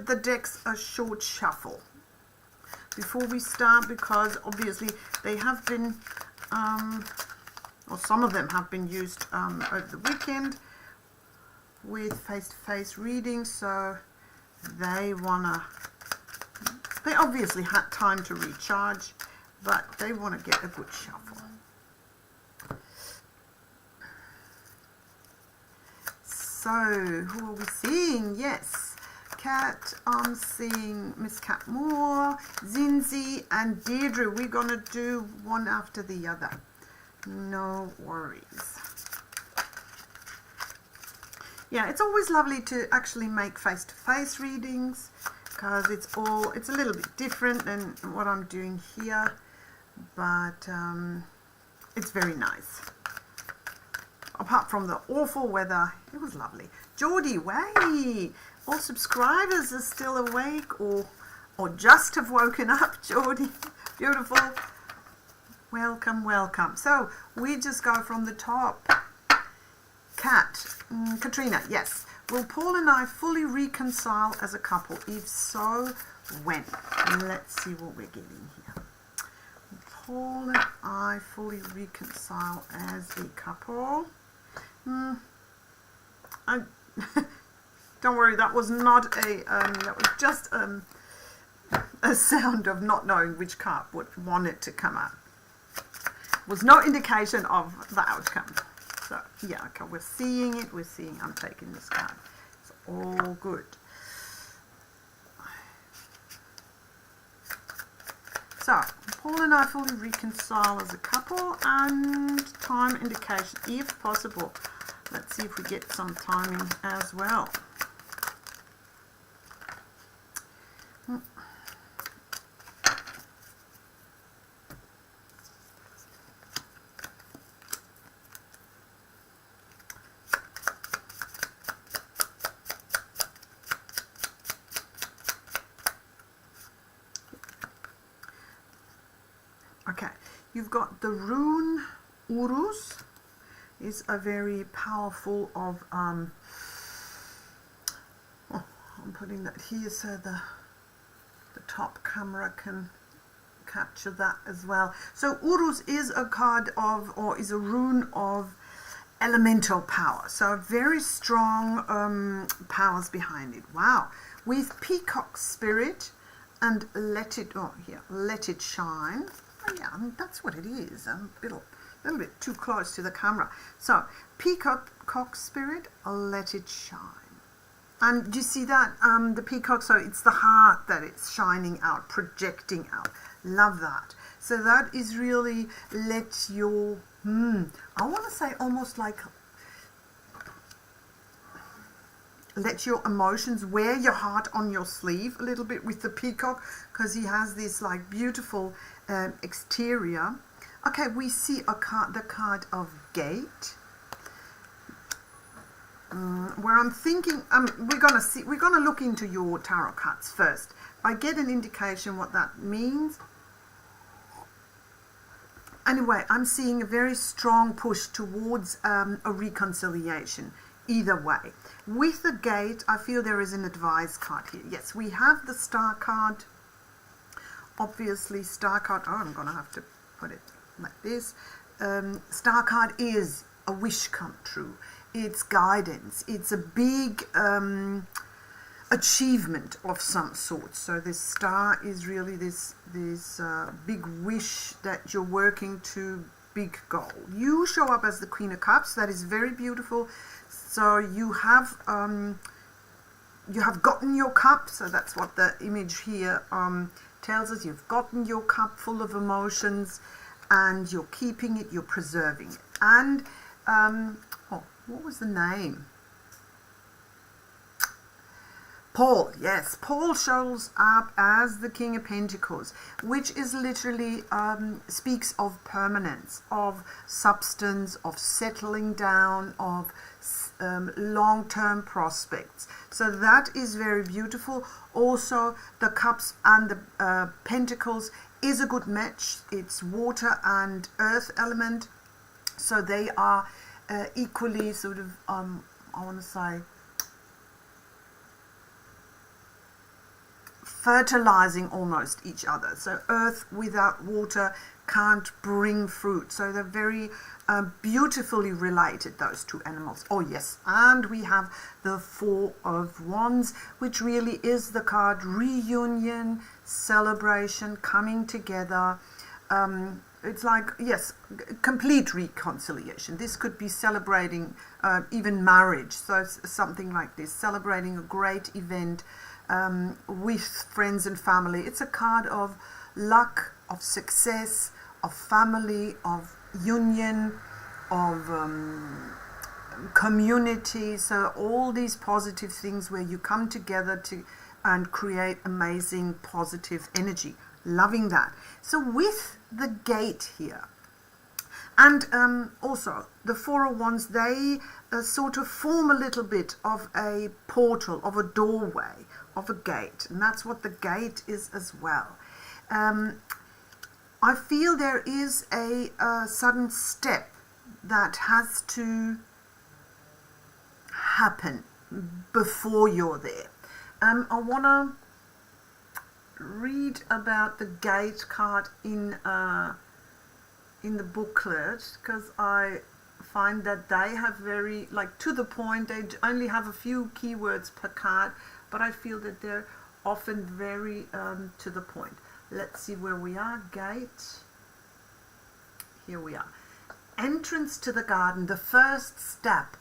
the decks a short shuffle before we start, because obviously they have been, or some of them have been used over the weekend with face-to-face readings, so they obviously had time to recharge, but they want to get a good shuffle. So, who are we seeing? Yes, Kat, I'm seeing Miss Kat Moore, Zinzi, and Deirdre. We're going to do one after the other. No worries. Yeah, it's always lovely to actually make face-to-face readings, because it's a little bit different than what I'm doing here, but it's very nice. Apart from the awful weather, it was lovely. Geordie, way! All subscribers are still awake or just have woken up, Geordie. Beautiful. Welcome, welcome. So, we just go from the top. Kat, Katrina, yes. Will Paul and I fully reconcile as a couple? If so, when? Let's see what we're getting here. Paul and I fully reconcile as a couple. Don't worry, that was not that was just a sound of not knowing which card would want it to come up. Was no indication of the outcome. So yeah, okay, we're seeing it. I'm taking this card. It's all good. So Paul and I fully reconcile as a couple, and time indication if possible. Let's see if we get some timing as well. Okay, you've got the rune Uruz. Is a very powerful of I'm putting that here so the top camera can capture that as well. So Uruz is a card of, or is a rune of elemental power, so very strong powers behind it. Wow. With Peacock Spirit and let it shine. Oh yeah, that's what it is. A little bit too close to the camera. So Peacock Spirit, let it shine. And do you see that? The peacock, so it's the heart that it's shining out, projecting out. Love that. So that is really let your, I want to say almost like let your emotions, wear your heart on your sleeve a little bit with the peacock, because he has this like beautiful exterior. Okay, we see the card of Gate, where I'm thinking, we're gonna look into your tarot cards first. I get an indication what that means. Anyway, I'm seeing a very strong push towards a reconciliation, either way. With the Gate, I feel there is an advice card here. Yes, we have the Star card. Obviously, Star card, I'm gonna have to put it like this. Star card is a wish come true. It's guidance. It's a big achievement of some sort. So this star is really this big wish that you're working to, big goal. You show up as the Queen of Cups. That is very beautiful. So you have gotten your cup. So that's what the image here tells us. You've gotten your cup full of emotions, and you're keeping it, you're preserving it. And, what was the name? Paul, yes. Paul shows up as the King of Pentacles, which is literally, speaks of permanence, of substance, of settling down, of long-term prospects. So that is very beautiful. Also, the Cups and the Pentacles is a good match. It's water and earth element, so they are equally sort of I want to say fertilizing almost each other. So earth without water can't bring fruit. So they're very beautifully related, those two animals. Oh yes, and we have the Four of Wands, which really is the card reunion, celebration, coming together. It's like, yes, complete reconciliation. This could be celebrating even marriage, so something like this, celebrating a great event with friends and family. It's a card of luck, of success, of family, of union, of community. So all these positive things where you come together to and create amazing positive energy. Loving that. So with the gate here, and also the Four of Wands, they sort of form a little bit of a portal, of a doorway, of a gate, and that's what the gate is as well. I feel there is a sudden step that has to happen before you're there. I want to read about the gate card in the booklet, because I find that they have very, like, to the point. They only have a few keywords per card, but I feel that they're often very to the point. Let's see where we are. Gate. Here we are. Entrance to the garden. The first step.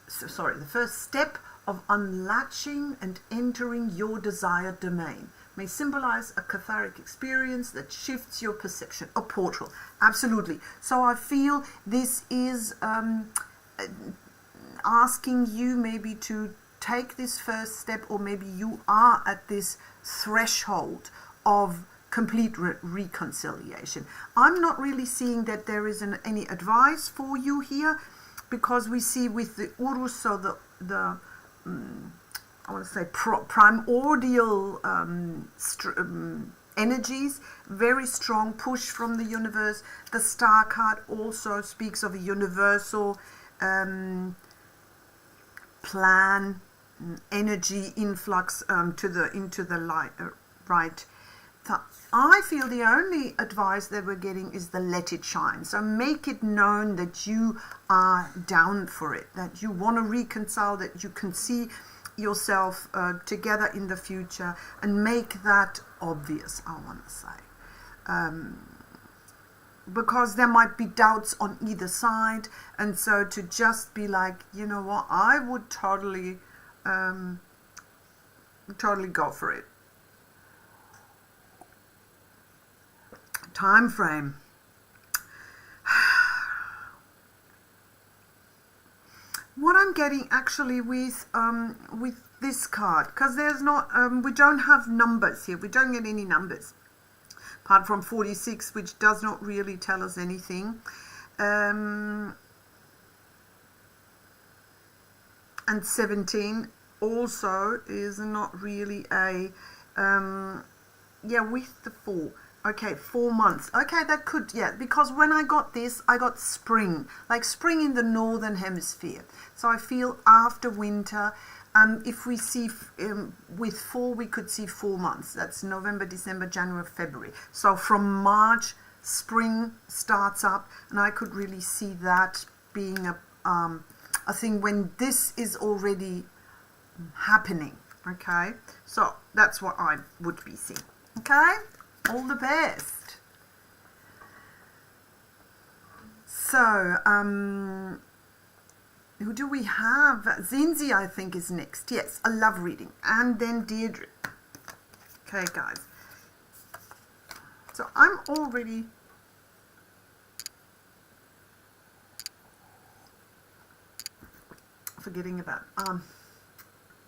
The first step of unlatching and entering your desired domain. May symbolize a cathartic experience that shifts your perception. A portal. Absolutely. So I feel this is asking you maybe to take this first step, or maybe you are at this threshold of complete reconciliation. I'm not really seeing that there is any advice for you here, because we see with the Urus, so the I want to say primordial energies, very strong push from the universe. The Star card also speaks of a universal plan, energy influx into the light, right. So I feel the only advice that we're getting is the let it shine. So make it known that you are down for it, that you want to reconcile, that you can see yourself together in the future, and make that obvious, I want to say. Because there might be doubts on either side, and so to just be like, you know what, I would totally go for it. Time frame. What I'm getting actually with this card, because there's not, we don't have numbers here. We don't get any numbers, apart from 46, which does not really tell us anything. And 17 also is not really a, with the 4. Okay, 4 months. Okay, that could, because when I got this, I got spring, like spring in the northern hemisphere. So I feel after winter, if we see, with 4, we could see 4 months. That's November, December, January, February. So from March, spring starts up, and I could really see that being a thing when this is already happening. Okay, so that's what I would be seeing. Okay. All the best. So, who do we have? Zinzi, I think, is next. Yes, a love reading. And then Deirdre. Okay, guys. So, I'm already forgetting about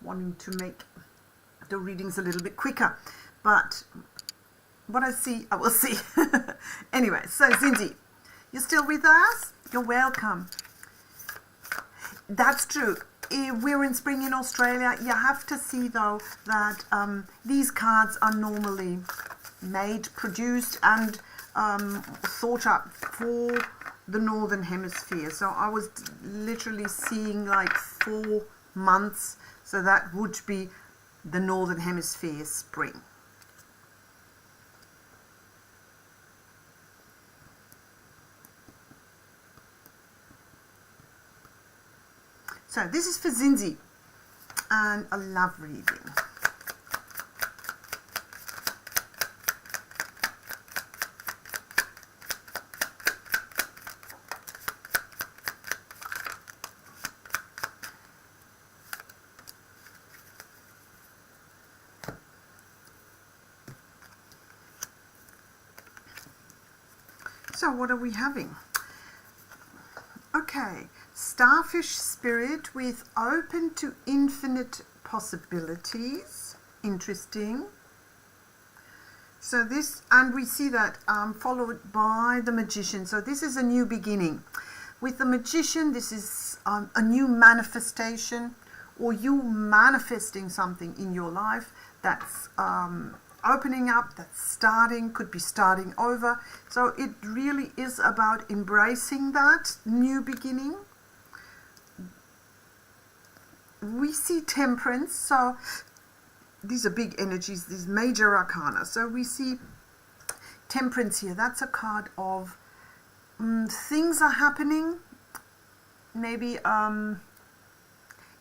wanting to make the readings a little bit quicker. But what I see, I will see. Anyway, so Zinzi, you're still with us? You're welcome. That's true. We're in spring in Australia. You have to see, though, that these cards are normally made, produced, and thought up for the Northern Hemisphere. So I was literally seeing like 4 months. So that would be the Northern Hemisphere spring. So this is for Zinzi, and a love reading. So what are we having? Okay, starfish spirit with open to infinite possibilities. Interesting. So this, and we see that followed by the magician. So this is a new beginning. With the magician, this is a new manifestation, or you manifesting something in your life that's opening up, that's starting, could be starting over. So it really is about embracing that new beginning. We see temperance, so these are big energies, these major arcana. So we see temperance here. That's a card of things are happening, maybe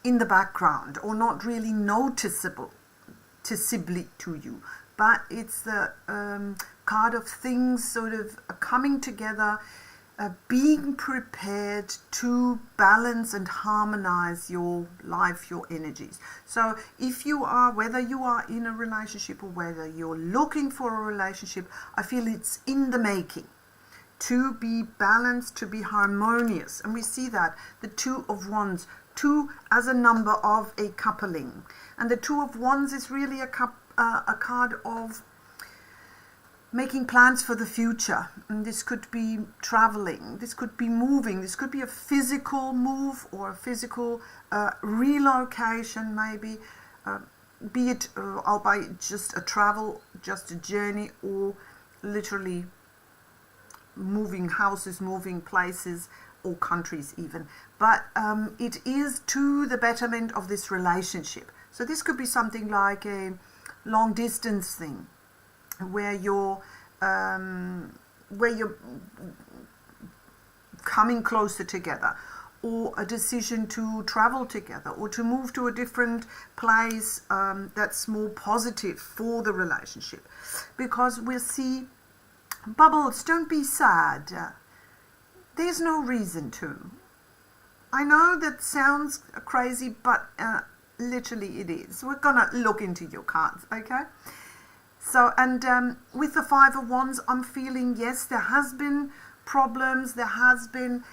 in the background, or not really noticeable to you. But it's the card of things sort of coming together, being prepared to balance and harmonize your life, your energies. So if you are, whether you are in a relationship or whether you're looking for a relationship, I feel it's in the making to be balanced, to be harmonious. And we see that the Two of Wands, 2 as a number of a coupling. And the Two of Wands is really a card of making plans for the future. And this could be traveling, this could be moving, this could be a physical move or a physical relocation maybe, be it albeit just a travel, just a journey, or literally moving houses, moving places, or countries even. But it is to the betterment of this relationship. So this could be something like a long distance thing, where you're coming closer together, or a decision to travel together, or to move to a different place that's more positive for the relationship. Because we'll see, Bubbles, don't be sad. There's no reason to. I know that sounds crazy, but literally it is. We're gonna look into your cards, okay? So, and with the Five of Wands, I'm feeling, yes, there has been problems, there has been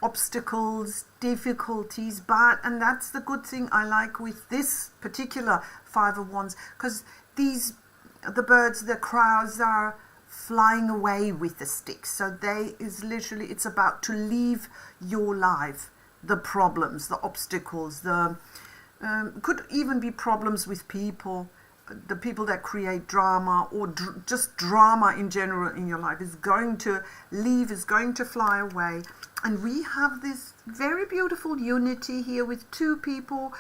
obstacles, difficulties, but, and that's the good thing I like with this particular Five of Wands, because the birds, the crows are flying away with the sticks. So it's about to leave your life, the problems, the obstacles, could even be problems with people, the people that create drama, or just drama in general in your life is going to leave, is going to fly away. And we have this very beautiful unity here with two people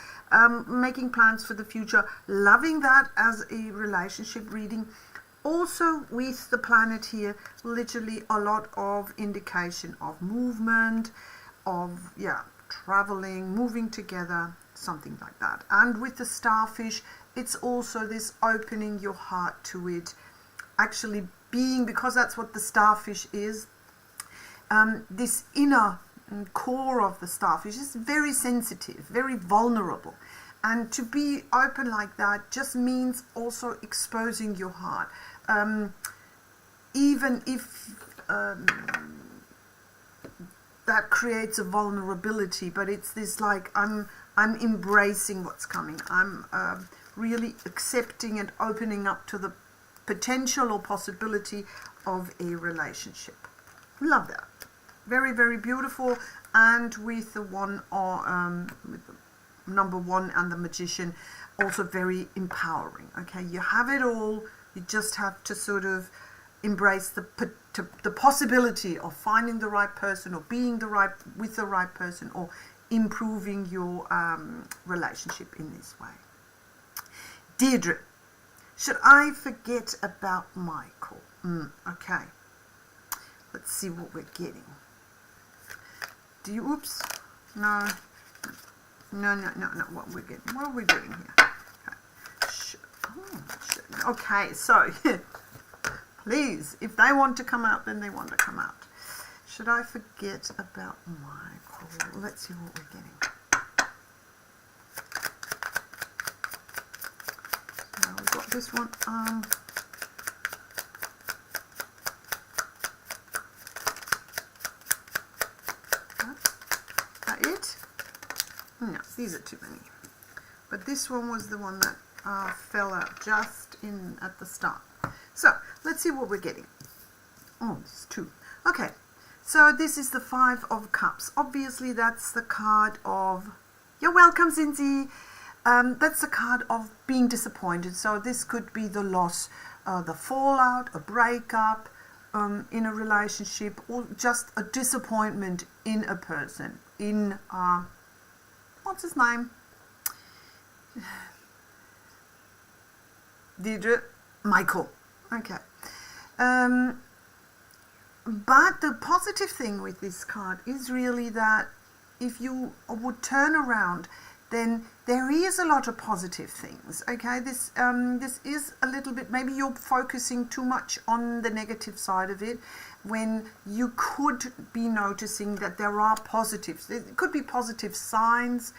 making plans for the future, loving that as a relationship reading. Also with the planet here, literally a lot of indication of movement, of traveling, moving together, something like that. And with the starfish, it's also this opening your heart to it, actually being, because that's what the starfish is, this inner core of the starfish is very sensitive, very vulnerable. And to be open like that just means also exposing your heart. Even if that creates a vulnerability, but it's this like, I'm embracing what's coming. I'm really accepting and opening up to the potential or possibility of a relationship. Love that. Very, very beautiful. And with the one, or with the number 1 and the magician, also very empowering. Okay, you have it all. You just have to sort of embrace the possibility of finding the right person, or being with the right person, or improving your relationship in this way. Deirdre, should I forget about Michael? Okay, let's see what we're getting. Oops, No. What we're getting? What are we doing here? Okay, so please, if they want to come out, then they want to come out. Should I forget about Michael? Let's see what we're getting. So we've got this one. That it? No, these are too many. But this one was the one that fell out just in at the start. So let's see what we're getting. Oh, there's two. Okay, so this is the Five of Cups. Obviously, that's the card of, you're welcome, Zinzi. That's the card of being disappointed. So this could be the loss, the fallout, a breakup in a relationship, or just a disappointment in a person. In, what's his name? Deirdre, Michael. Okay. But the positive thing with this card is really that if you would turn around, then there is a lot of positive things. Okay, this is a little bit, maybe you're focusing too much on the negative side of it, when you could be noticing that there are positives. There could be positive signs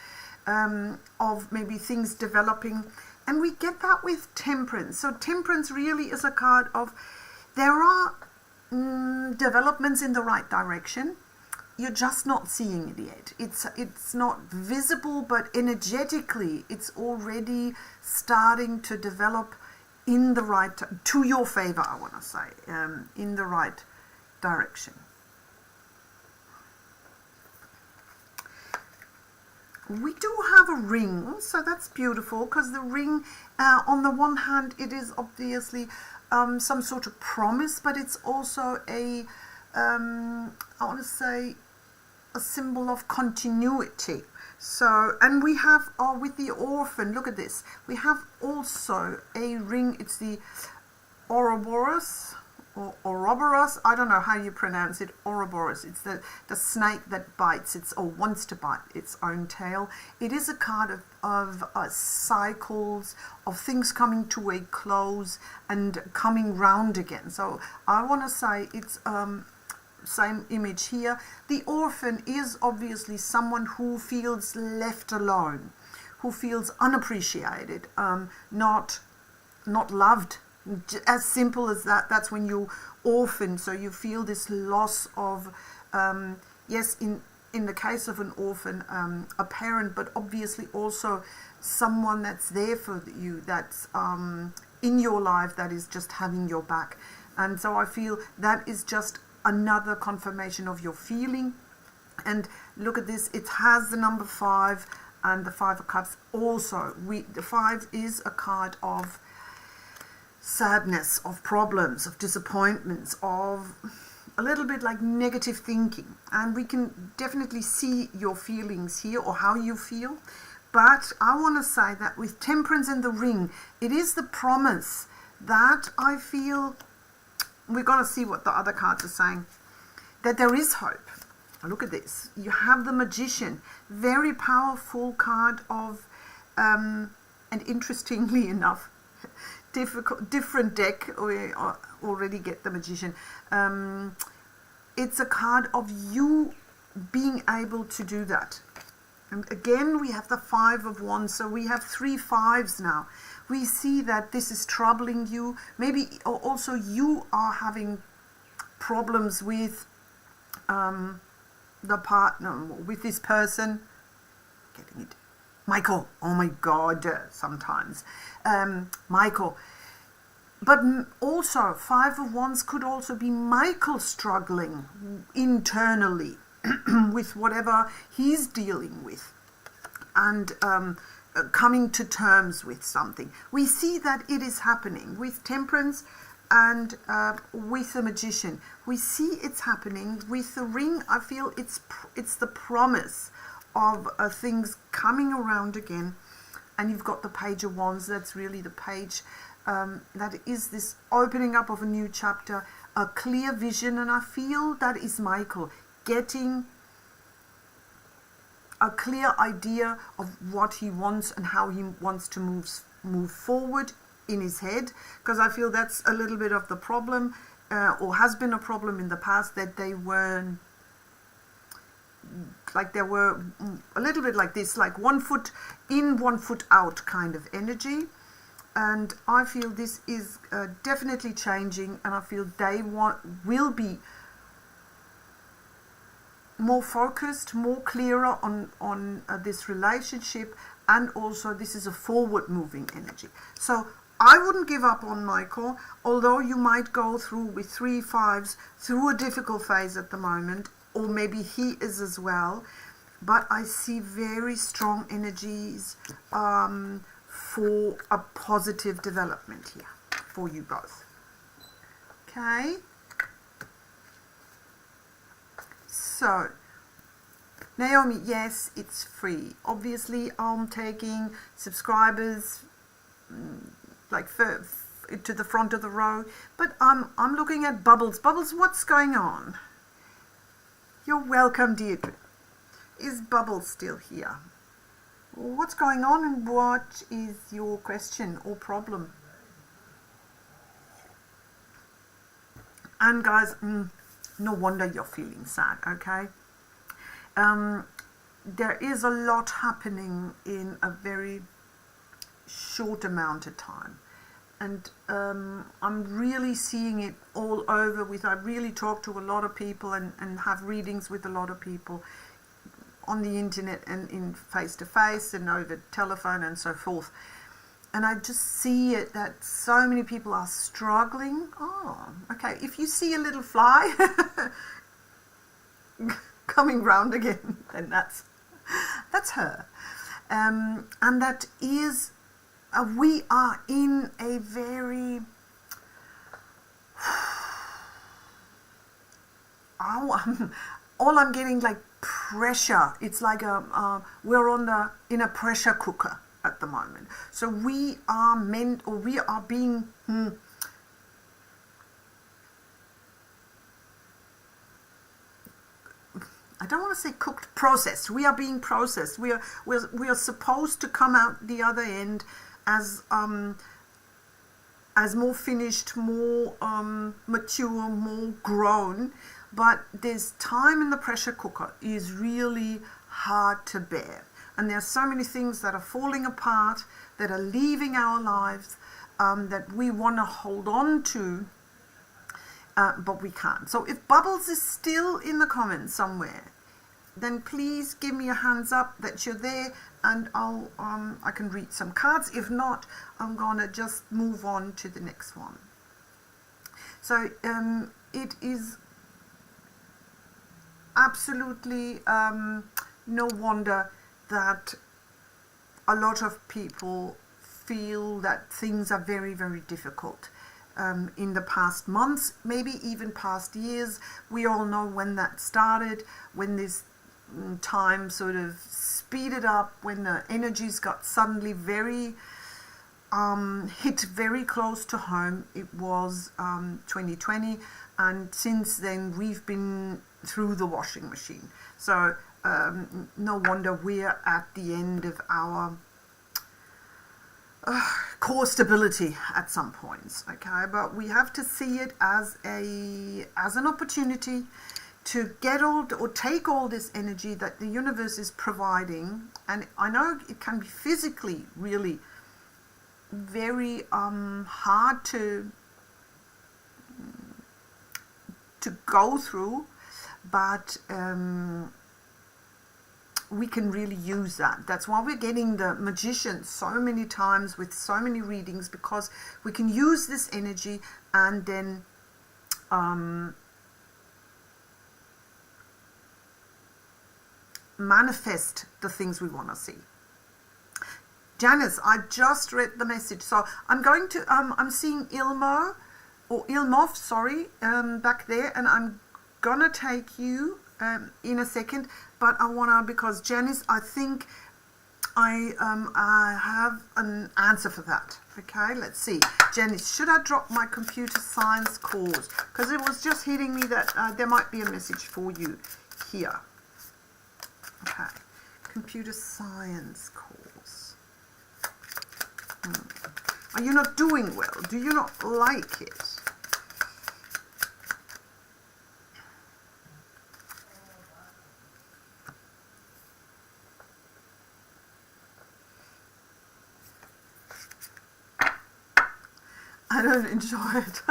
of maybe things developing, and we get that with Temperance. So Temperance really is a card of, there are developments in the right direction. You're just not seeing it yet. It's not visible, but energetically it's already starting to develop in the right, to your favor, I want to say, in the right direction. We do have a ring, so that's beautiful, because the ring, on the one hand, it is obviously some sort of promise, but it's also a, I want to say, a symbol of continuity. So, and we have, with the orphan, look at this, we have also a ring, it's the Ouroboros, or Ouroboros, I don't know how you pronounce it, Ouroboros. It's the snake that bites or wants to bite its own tail. It is a card of cycles, of things coming to a close and coming round again. So I want to say it's same image here. The orphan is obviously someone who feels left alone, who feels unappreciated, not loved. As simple as that. That's when you orphan, so you feel this loss of, yes, in the case of an orphan, a parent, but obviously also someone that's there for you, that's in your life, that is just having your back. And so I feel that is just another confirmation of your feeling. And look at this, it has the number 5 and the 5 of Cups. Also, the 5 is a card of sadness, of problems, of disappointments, of a little bit like negative thinking. And we can definitely see your feelings here, or how you feel. But I want to say that with Temperance and the ring, it is the promise that I feel, we're going to see what the other cards are saying, that there is hope. Look at this. You have the Magician, very powerful card of, and interestingly enough, different deck. We already get the Magician. It's a card of you being able to do that. And again, we have the 5 of Wands, so we have 3 5s now. We see that this is troubling you. Maybe also you are having problems with the partner, with this person. Getting it. Michael, oh my God, sometimes. Michael. But also, 5 of Wands could also be Michael struggling internally with whatever he's dealing with, and coming to terms with something. We see that it is happening with Temperance and with the Magician. We see it's happening with the ring. I feel it's the promise of things coming around again. And you've got the Page of Wands. That's really the page that is this opening up of a new chapter, a clear vision. And I feel that is Michael getting a clear idea of what he wants and how he wants to move forward in his head, because I feel that's a little bit of the problem, or has been a problem in the past, that they were a little bit like this, like 1 foot in, 1 foot out kind of energy. And I feel this is definitely changing, and I feel they will be more focused, more clearer on this relationship, and also this is a forward moving energy. So I wouldn't give up on Michael, although you might go through with 3 5s through a difficult phase at the moment, or maybe he is as well, but I see very strong energies for a positive development here for you both. Okay, so Naomi, yes, it's free. Obviously I'm taking subscribers like to the front of the row, but I'm looking at Bubbles. Bubbles, what's going on? You're welcome, Deirdre. Is Bubbles still here? What's going on, and what is your question or problem? And guys, no wonder you're feeling sad, okay? There is a lot happening in a very short amount of time, and I'm really seeing it all over. I really talk to a lot of people and have readings with a lot of people on the internet and in face-to-face and over telephone and so forth, and I just see it that so many people are struggling. Oh, okay, if you see a little fly coming round again, then that's her, and that is we are in a very all I'm getting like pressure. It's like we're in a pressure cooker at the moment. So we are being I don't want to say cooked, processed. We are being processed. We are supposed to come out the other end as more finished, more mature, more grown. But this time in the pressure cooker is really hard to bear. And there are so many things that are falling apart, that are leaving our lives, that we want to hold on to, but we can't. So if Bubbles is still in the comments somewhere, then please give me a hands up that you're there, and I can read some cards. If not, I'm gonna just move on to the next one. So it is absolutely no wonder that a lot of people feel that things are very, very difficult. In the past months, maybe even past years, we all know when that started, when this time sort of speeded up, when the energies got suddenly very hit very close to home. It was 2020, and since then we've been through the washing machine. So no wonder we're at the end of our core stability at some points, okay? But we have to see it as an opportunity to get or take all this energy that the universe is providing. And I know it can be physically really very hard to go through, but we can really use that. That's why we're getting the Magician so many times with so many readings, because we can use this energy and then manifest the things we want to see. Janice, I just read the message, so I'm going to I'm seeing Ilmo or Ilmov, sorry, back there, and I'm gonna take you in a second, but I wanna, because Janice, I think I have an answer for that. Okay, let's see. Janice, should I drop my computer science course? Because it was just hitting me that there might be a message for you here. Okay, Computer science course. Are you not doing well? Do you not like it? I don't enjoy it.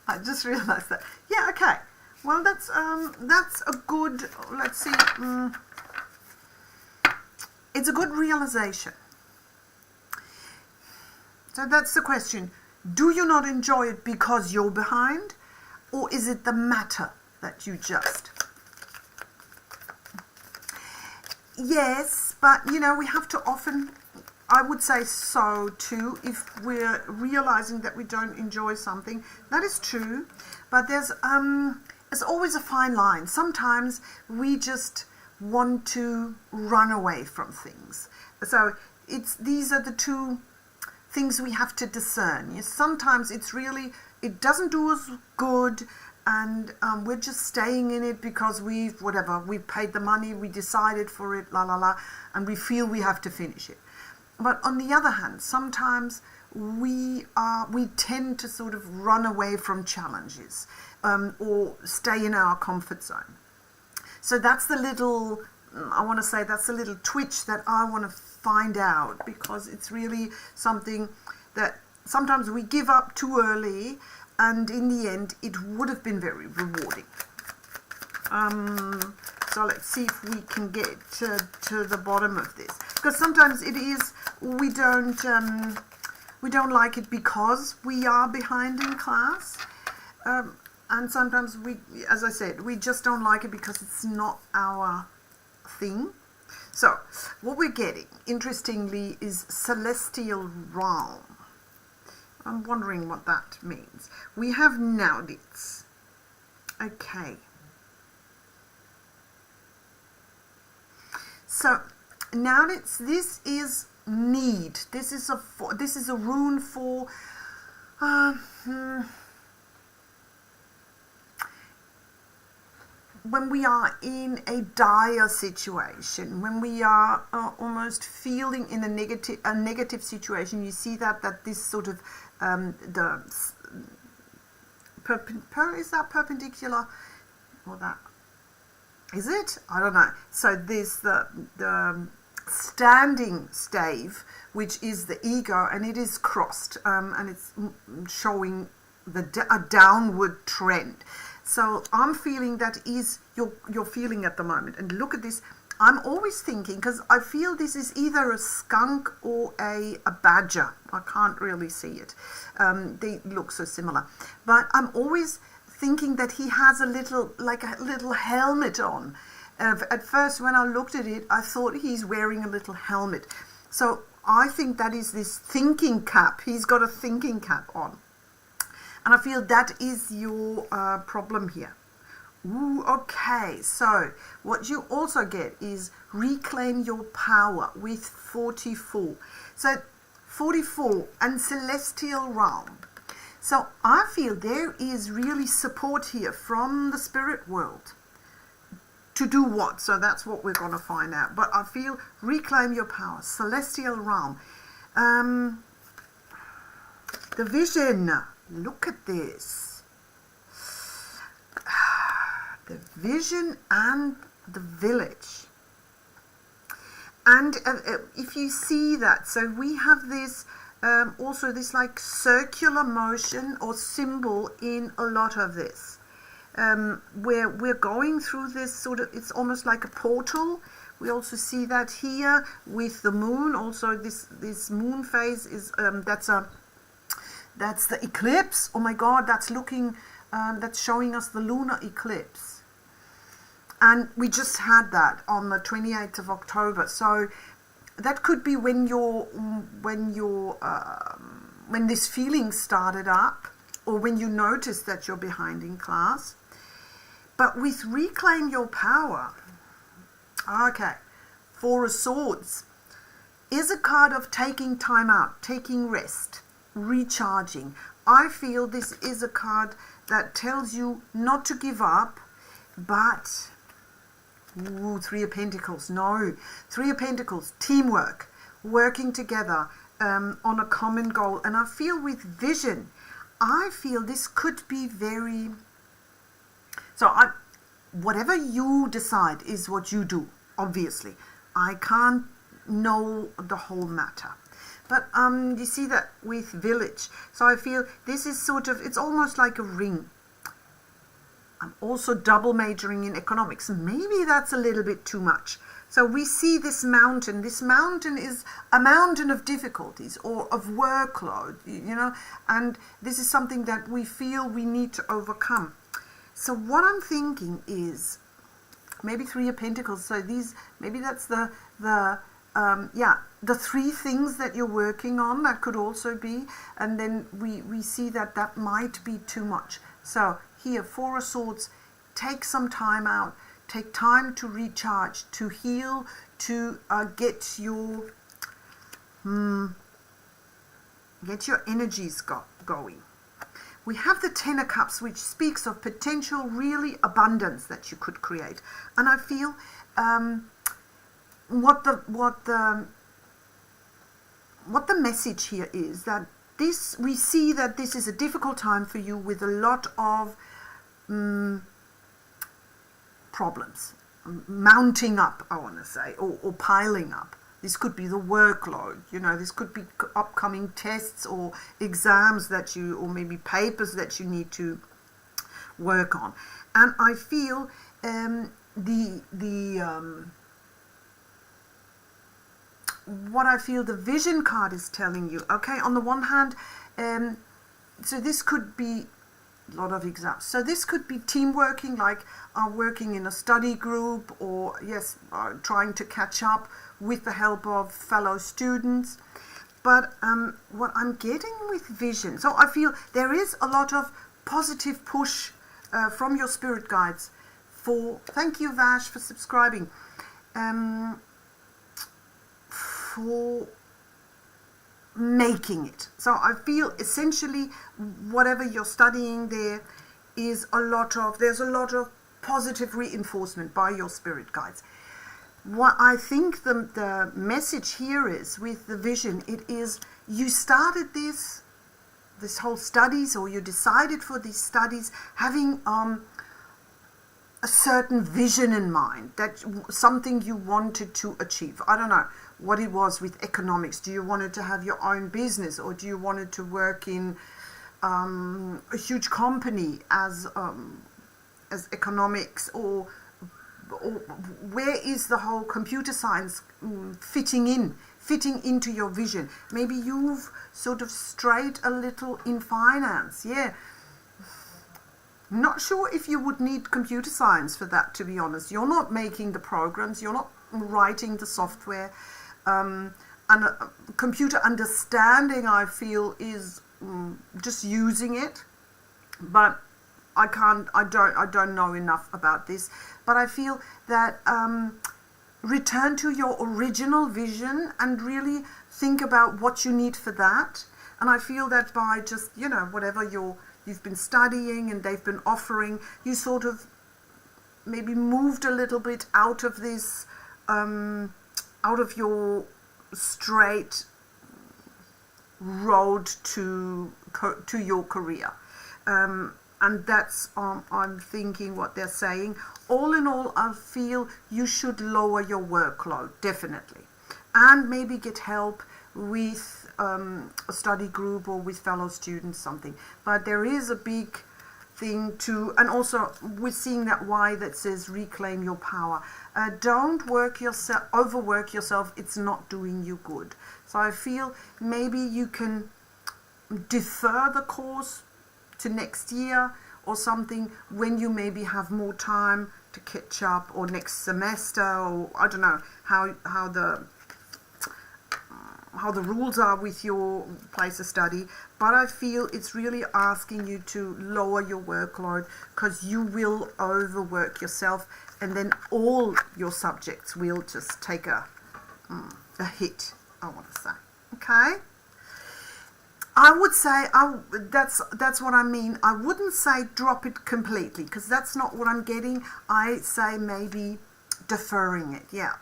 I just realized that. Yeah, okay. Well, that's a good, let's see, it's a good realization. So that's the question. Do you not enjoy it because you're behind? Or is it the matter that you just... Yes, but, you know, we have to often... I would say so too, if we're realizing that we don't enjoy something. That is true, but there's always a fine line. Sometimes we just want to run away from things. So these are the two things we have to discern. Yes, sometimes it's really, it doesn't do us good, and we're just staying in it because we've paid the money, we decided for it, and we feel we have to finish it. But on the other hand, sometimes we tend to sort of run away from challenges or stay in our comfort zone. So that's the little, I want to say, that's the little twitch that I want to find out, because it's really something that sometimes we give up too early, and in the end it would have been very rewarding. So let's see if we can get to the bottom of this, because sometimes it is, we don't like it because we are behind in class, and sometimes we, as I said, we just don't like it because it's not our thing. So what we're getting, interestingly, is celestial realm. I'm wondering what that means. We have Nauditz. Okay. So now this is need. This is a rune for when we are in a dire situation, when we are almost feeling in a negative situation. You see that this sort of is that perpendicular, or that. Is it? I don't know. So there's the standing stave, which is the ego, and it is crossed, and it's showing a downward trend. So I'm feeling that is your feeling at the moment. And look at this. I'm always thinking, because I feel this is either a skunk or a badger. I can't really see it. They look so similar. But I'm always thinking that he has a little helmet on. At first, when I looked at it, I thought he's wearing a little helmet. So I think that is this thinking cap. He's got a thinking cap on. And I feel that is your problem here. Ooh, okay, so what you also get is reclaim your power with 44. So 44 and celestial realm. So I feel there is really support here from the spirit world. To do what? So that's what we're going to find out. But I feel reclaim your power, celestial realm. The vision. Look at this. The vision and the village. And if you see that, so we have this also this like circular motion or symbol in a lot of this, where we're going through this sort of, it's almost like a portal. We also see that here with the moon. Also this moon phase is that's the eclipse. Oh my God, that's looking, that's showing us the lunar eclipse. And we just had that on the 28th of October. So that could be when this feeling started up, or when you notice that you're behind in class. But with reclaim your power, okay, Four of Swords is a card of taking time out, taking rest, recharging. I feel this is a card that tells you not to give up, but Ooh, Three of Pentacles. No. Three of Pentacles. Teamwork. Working together on a common goal. And I feel with vision, I feel this could be very... whatever you decide is what you do, obviously. I can't know the whole matter. But you see that with village. So I feel this is sort of, it's almost like a ring. I'm also double majoring in economics. Maybe that's a little bit too much. So we see this mountain. This mountain is a mountain of difficulties or of workload, you know, and this is something that we feel we need to overcome. So what I'm thinking is maybe Three of Pentacles. So these, maybe that's the three things that you're working on. That could also be, and then we see that that might be too much. So here, Four of Swords, take some time out, take time to recharge, to heal, to get your energies going. We have the Ten of Cups, which speaks of potential really abundance that you could create. And I feel what the message here is that this, we see that this is a difficult time for you with a lot of problems mounting up, I want to say, or piling up. This could be the workload, you know, this could be upcoming tests or exams that you, or maybe papers that you need to work on. And I feel what I feel the vision card is telling you, okay, on the one hand, so this could be a lot of exams. So this could be team working, like working in a study group, or yes, trying to catch up with the help of fellow students. But what I'm getting with vision, so I feel there is a lot of positive push from your spirit guides for, thank you Vash for subscribing, for making it. So I feel essentially whatever you're studying, there is there's a lot of positive reinforcement by your spirit guides. What I think the message here is with the vision, it is you started this whole studies, or you decided for these studies having a certain vision in mind, that something you wanted to achieve. I don't know what it was with economics. Do you wanted to have your own business, or do you wanted to work in a huge company as economics, or where is the whole computer science fitting into your vision? Maybe you've sort of strayed a little in finance. Yeah. Not sure if you would need computer science for that, to be honest. You're not making the programs, you're not writing the software. And computer understanding, I feel, is just using it. But I don't know enough about this. But I feel that return to your original vision and really think about what you need for that. And I feel that by just, you know, whatever you've been studying and they've been offering, you sort of maybe moved a little bit out of this, out of your straight road to your career. And that's, I'm thinking what they're saying. All in all, I feel you should lower your workload, definitely. And maybe get help with a study group or with fellow students, something. But there is a big thing to, and also we're seeing that Y that says reclaim your power. Don't overwork yourself. It's not doing you good. So I feel maybe you can defer the course to next year or something, when you maybe have more time to catch up, or next semester, or I don't know how the rules are with your place of study. But I feel it's really asking you to lower your workload, because you will overwork yourself, and then all your subjects will just take a hit, I want to say. Okay? I would say, that's what I mean. I wouldn't say drop it completely, because that's not what I'm getting. I say maybe deferring it, yeah,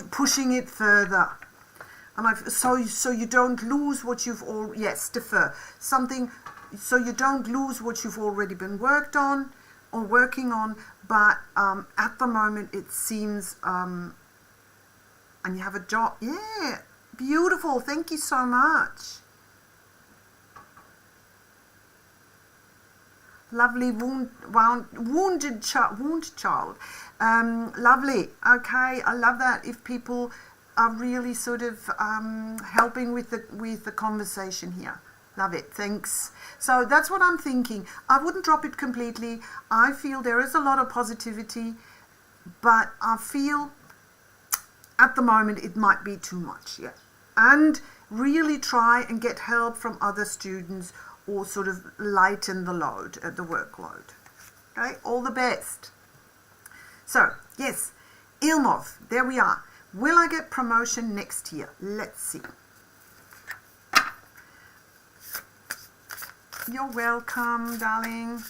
pushing it further. And so you don't lose what you've defer something, so you don't lose what you've already been working on, but at the moment it seems, and you have a job, yeah, beautiful, thank you so much. Lovely wounded child. Lovely. Okay, I love that. If people are really sort of helping with the conversation here. Love it. Thanks. So that's what I'm thinking. I wouldn't drop it completely. I feel there is a lot of positivity, but I feel at the moment it might be too much. Yeah, and really try and get help from other students, or sort of lighten the load, the workload. Okay, all the best. So, yes, Ilmov, there we are. Will I get promotion next year? Let's see. You're welcome, darling.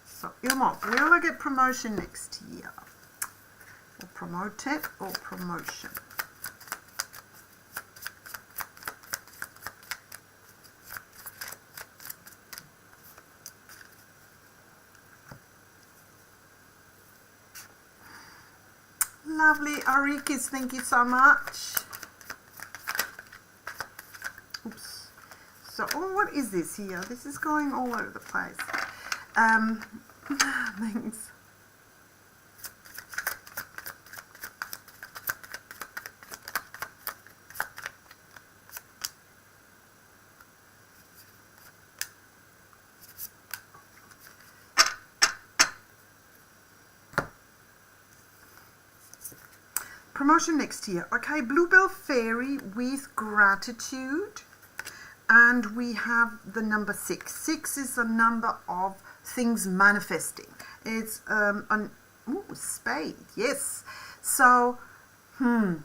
So, Ilmov, will I get promotion next year? Or promoted or promotion? Lovely, Arikis, thank you so much. Oops. So, what is this here? This is going all over the place. Thanks. Promotion next year. Okay, Bluebell Fairy with gratitude. And we have the number 6. 6 is the number of things manifesting. It's spade. Yes. So, I'm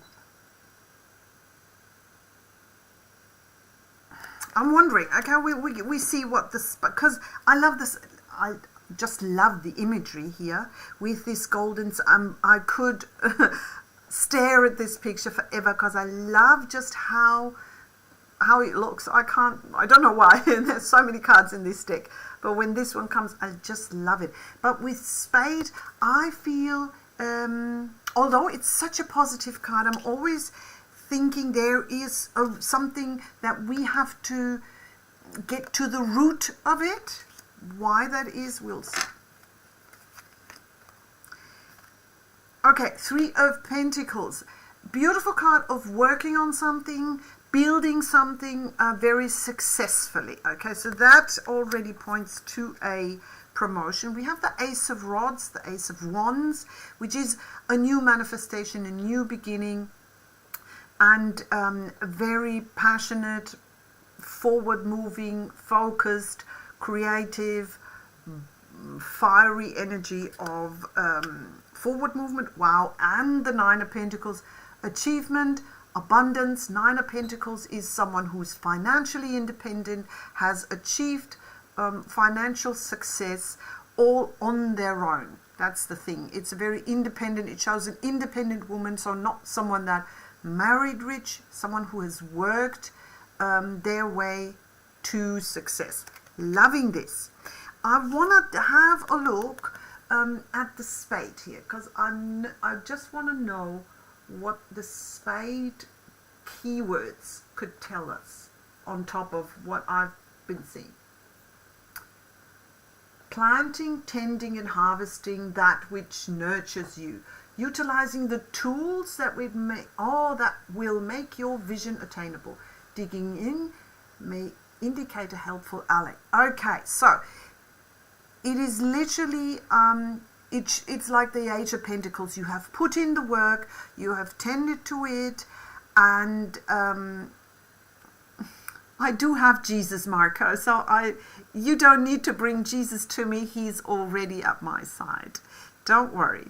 wondering. Okay, we see what this, because I love this. I just love the imagery here with this golden. I could stare at this picture forever because I love just how it looks. I don't know why. There's so many cards in this deck, but when this one comes, I just love it. But with spade, I feel, although it's such a positive card, I'm always thinking there is something that we have to get to the root of it. Why that is, we'll see. Okay, 3 of Pentacles. Beautiful card of working on something, building something very successfully. Okay, so that already points to a promotion. We have the Ace of Rods, the Ace of Wands, which is a new manifestation, a new beginning, and very passionate, forward-moving, focused, creative, fiery energy of forward movement. Wow. And the 9 of Pentacles, achievement, abundance. 9 of Pentacles is someone who's financially independent, has achieved financial success all on their own. That's the thing. It's a very independent, it shows an independent woman, so not someone that married rich, someone who has worked their way to success. Loving this. I want to have a look at the spade here, because I just want to know what the spade keywords could tell us on top of what I've been seeing. Planting, tending and harvesting that which nurtures you. Utilizing the tools that that will make your vision attainable. Digging in may indicate a helpful ally. Okay, so it is literally, it's like the Age of Pentacles. You have put in the work, you have tended to it, and I do have Jesus, Marco, so you don't need to bring Jesus to me. He's already at my side. Don't worry.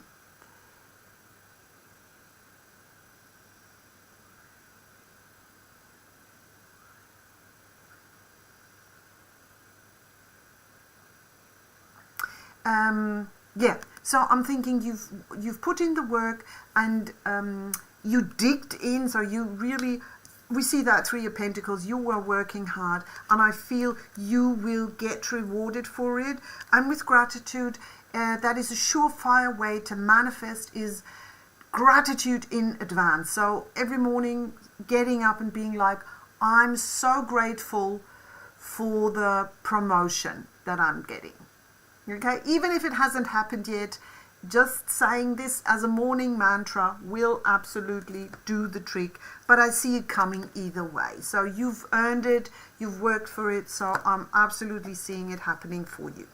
yeah, so I'm thinking you've put in the work, and you digged in, so you really, we see that Three of Pentacles, you were working hard, and I feel you will get rewarded for it. And with gratitude, that is a surefire way to manifest, is gratitude in advance. So every morning getting up and being like, I'm so grateful for the promotion that I'm getting. Okay, even if it hasn't happened yet, just saying this as a morning mantra will absolutely do the trick. But I see it coming either way. So you've earned it, you've worked for it, so I'm absolutely seeing it happening for you.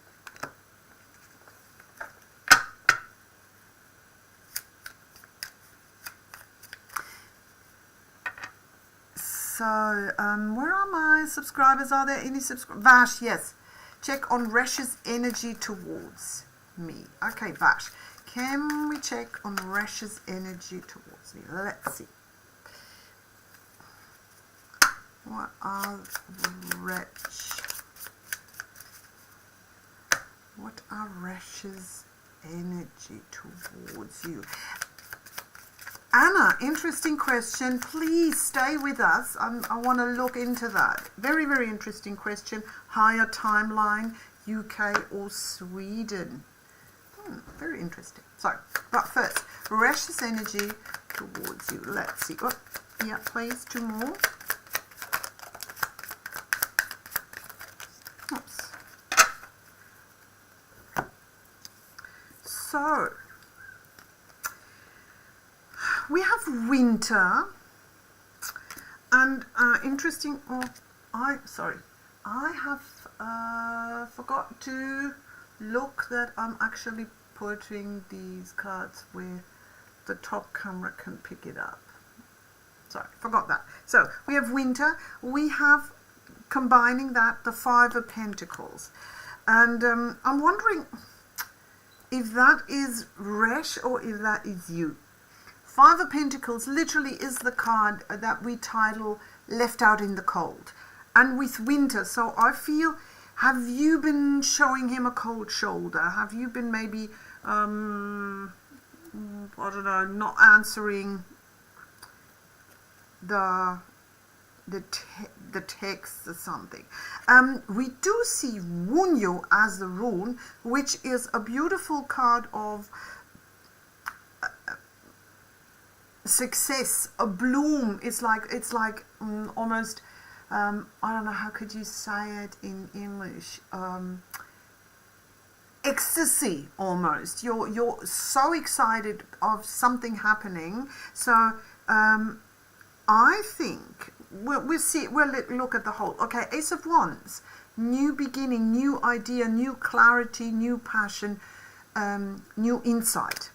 So, where are my subscribers? Are there any subscribers? Vash, yes. Check on Resh's energy towards me. Okay, Vash. Can we check on Resh's energy towards me? Let's see. What are Resh's energy towards you? Anna, interesting question. Please stay with us. I want to look into that. Very, very interesting question. Higher timeline, UK or Sweden? Very interesting. So, but first, Resh's energy towards you. Let's see. Oh, yeah, please, 2 more. Oops. So, we have winter, and interesting. Oh, I have forgot to look that I'm actually putting these cards where the top camera can pick it up. Sorry, forgot that. So we have winter. We have, combining that, the Five of Pentacles, and I'm wondering if that is Resh or if that is you. Five of Pentacles literally is the card that we title Left Out in the Cold. And with winter, so I feel, have you been showing him a cold shoulder? Have you been maybe, I don't know, not answering the text or something? We do see Wunyo as the rune, which is a beautiful card of success, a bloom. It's like almost, I don't know, how could you say it in English? Ecstasy almost. You're so excited of something happening. So I think we'll look at the whole. Okay, Ace of Wands, new beginning, new idea, new clarity, new passion, new insight.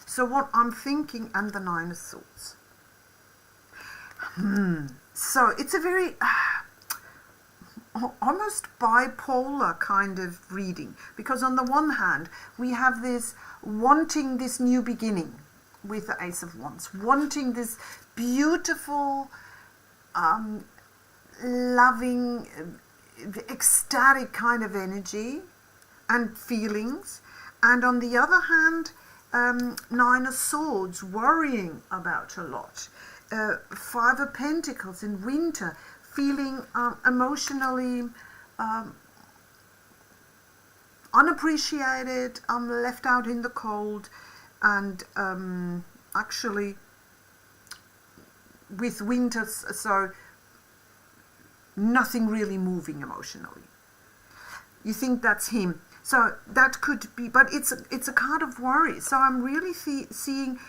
So what I'm thinking, and the Nine of Swords. So it's a very almost bipolar kind of reading, because on the one hand we have this wanting this new beginning with the Ace of Wands, wanting this beautiful, loving, ecstatic kind of energy and feelings, and on the other hand, Nine of Swords, worrying about a lot. Five of Pentacles in winter, feeling emotionally unappreciated, left out in the cold, and actually with winter, so nothing really moving emotionally. You think that's him. So that could be, but it's a card of worry. So I'm really seeing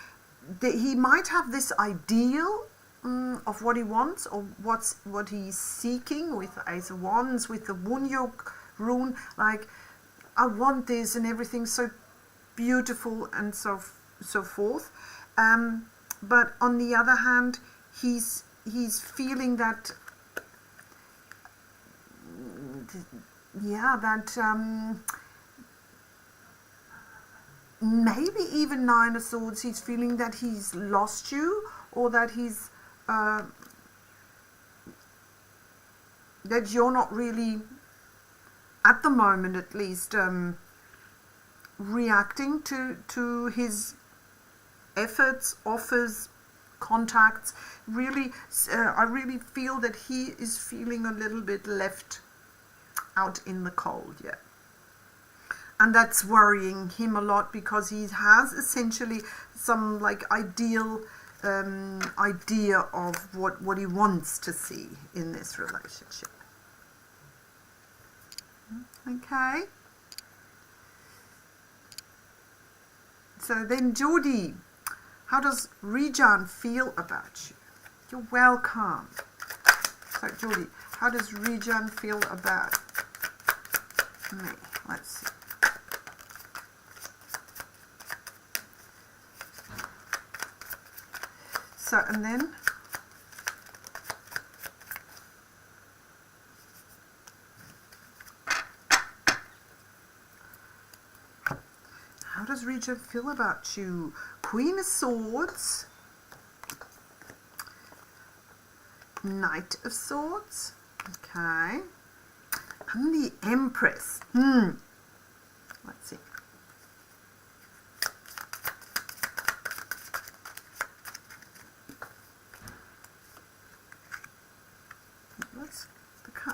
that he might have this ideal of what he wants, or what he's seeking with the Ace of Wands, with the Wunyo rune, like, I want this and everything's so beautiful and so forth. But on the other hand, he's feeling that, maybe even Nine of Swords, he's feeling that he's lost you, or that he's that you're not really, at the moment at least, reacting to his efforts, offers, contacts. Really, I really feel that he is feeling a little bit left out in the cold, yeah. And that's worrying him a lot, because he has essentially some like idea of what he wants to see in this relationship. Okay. So then Geordie, how does Rijan feel about you? You're welcome. So Geordie, how does Rijan feel about me? Let's see. So, and then how does Rijan feel about you? Queen of Swords, Knight of Swords, okay, and the Empress. Let's see.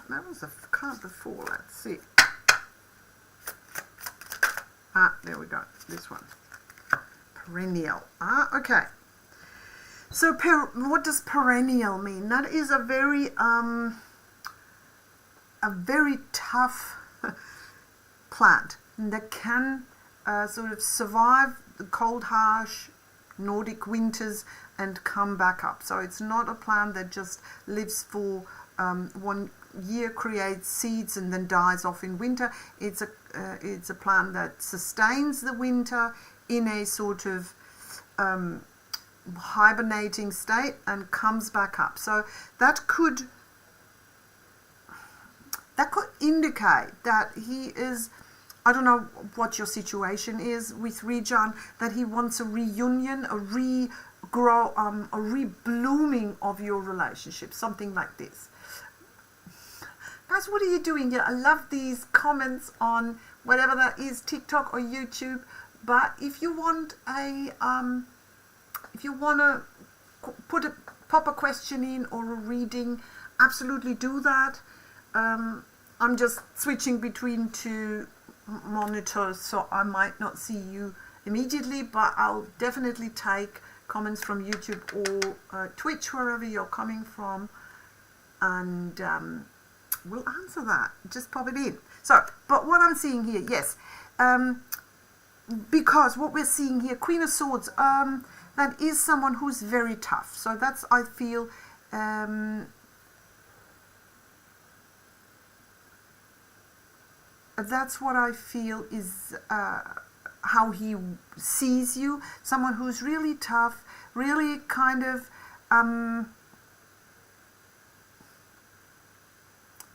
That was a card before. Let's see. There we go. This one. Perennial. Okay. So what does perennial mean? That is a very tough plant that can sort of survive the cold, harsh Nordic winters and come back up. So it's not a plant that just lives for 1 year, creates seeds and then dies off in winter. It's a plant that sustains the winter in a sort of hibernating state and comes back up. So that could indicate that he is, I don't know what your situation is with Rijan, that he wants a reunion, a reblooming of your relationship, something like this. Guys, what are you doing here? I love these comments on whatever that is, TikTok or YouTube. But if you want if you want to pop a question in or a reading, absolutely do that. I'm just switching between two monitors, so I might not see you immediately, but I'll definitely take comments from YouTube or Twitch, wherever you're coming from, and we'll answer that. Just pop it in. So, but what I'm seeing here, yes, because what we're seeing here, Queen of Swords, that is someone who's very tough. So that's, I feel, that's what I feel is how he sees you. Someone who's really tough, really kind of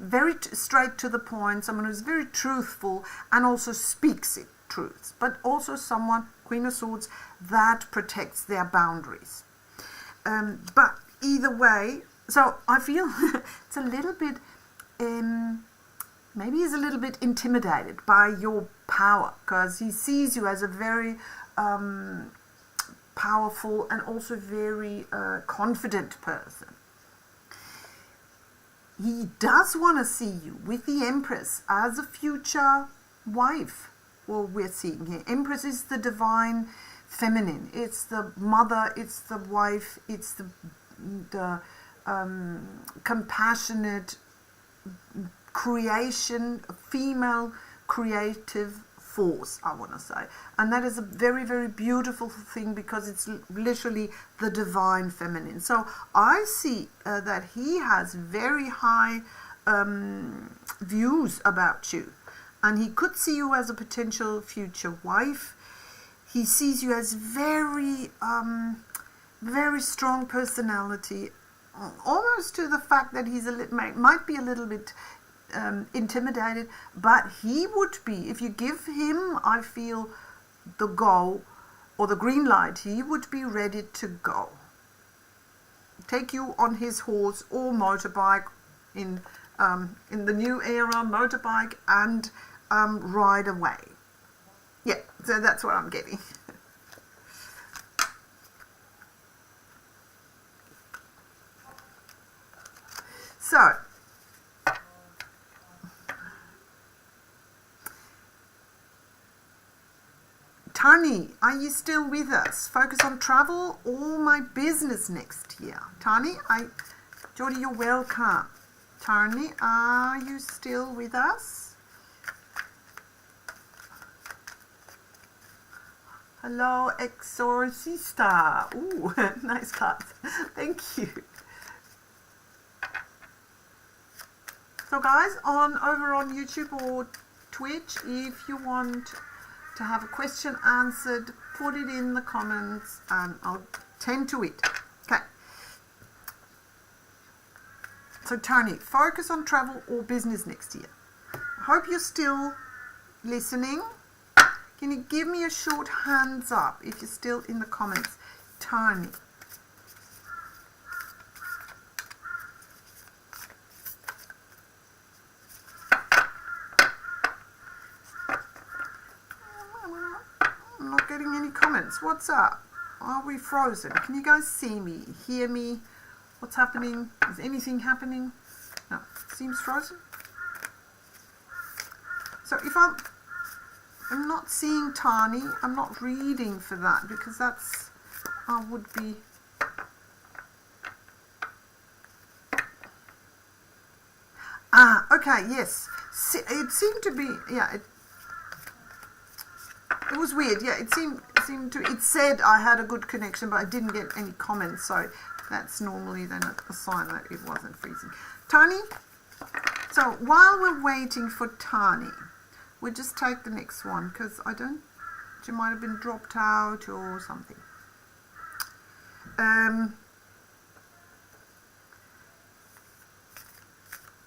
very straight to the point, someone who's very truthful and also speaks it truths, but also someone, Queen of Swords, that protects their boundaries. But either way, so I feel it's a little bit, maybe he's a little bit intimidated by your power, because he sees you as a very powerful and also very confident person. He does want to see you with the Empress as a future wife. Well, we're seeing here, Empress is the divine feminine. It's the mother, it's the wife, it's the compassionate creation, female creative force, I want to say. And that is a very, very beautiful thing, because it's literally the divine feminine. So I see that he has very high views about you, and he could see you as a potential future wife. He sees you as very, very strong personality, almost to the fact that he's might be a little bit intimidated, but he would be, if you give him, I feel, the go or the green light, he would be ready to go. Take you on his horse or motorbike in the new era, motorbike, and ride away. Yeah. So that's what I'm getting. So, Tani, are you still with us? Focus on travel or my business next year? Tani, Geordie, you're welcome. Tani, are you still with us? Hello, Exorcista. Ooh, nice cards. Thank you. So guys, over on YouTube or Twitch, if you want to have a question answered, put it in the comments and I'll tend to it. Okay. So Tony, focus on travel or business next year. I hope you're still listening. Can you give me a short hands up if you're still in the comments? Tony. I'm not getting any comments. What's up? Are we frozen? Can you guys see me, hear me? What's happening? Is anything happening? No, seems frozen. So if I'm not seeing Tani, I'm not reading for that because that's, I would be. Okay, yes. It seemed to be, yeah, it was weird. Yeah, it seemed to, it said I had a good connection, but I didn't get any comments, so that's normally then a sign that it wasn't freezing. Tani, so while we're waiting for Tani, we'll just take the next one because she might have been dropped out or something.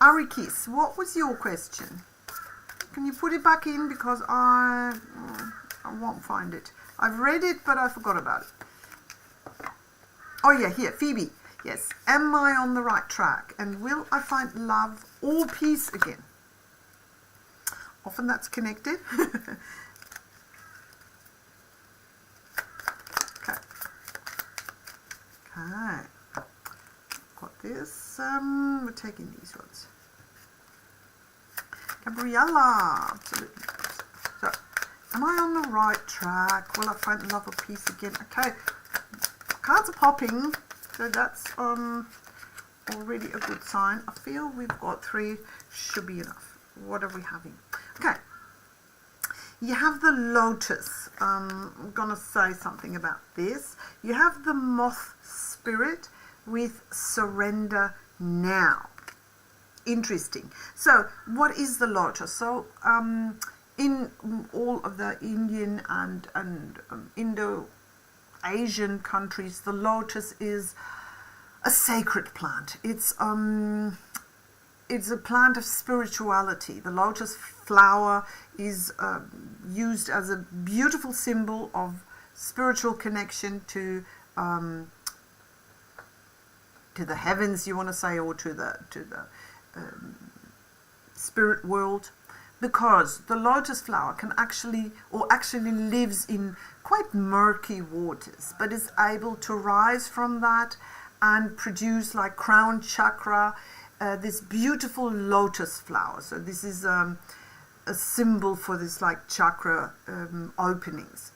Arikis, what was your question? Can you put it back in because I won't find it. I've read it, but I forgot about it. Oh yeah, here, Phoebe. Yes, am I on the right track? And will I find love or peace again? Often that's connected. Okay. Okay. Got this. We're taking these ones. Gabriella. Absolutely. So, am I on the right track? Will I find love or peace again? Okay. Cards are popping. So that's already a good sign. I feel we've got 3. Should be enough. What are we having? Okay. You have the Lotus. I'm going to say something about this. You have the Moth Spirit with Surrender Now. Interesting. So, what is the Lotus? So, in all of the Indian and Indo-Asian countries, the lotus is a sacred plant. It's a plant of spirituality. The lotus flower is used as a beautiful symbol of spiritual connection to the heavens, you want to say, or to the spirit world, because the lotus flower can actually lives in quite murky waters, but is able to rise from that and produce like crown chakra, this beautiful lotus flower. So this is a symbol for this like chakra openings.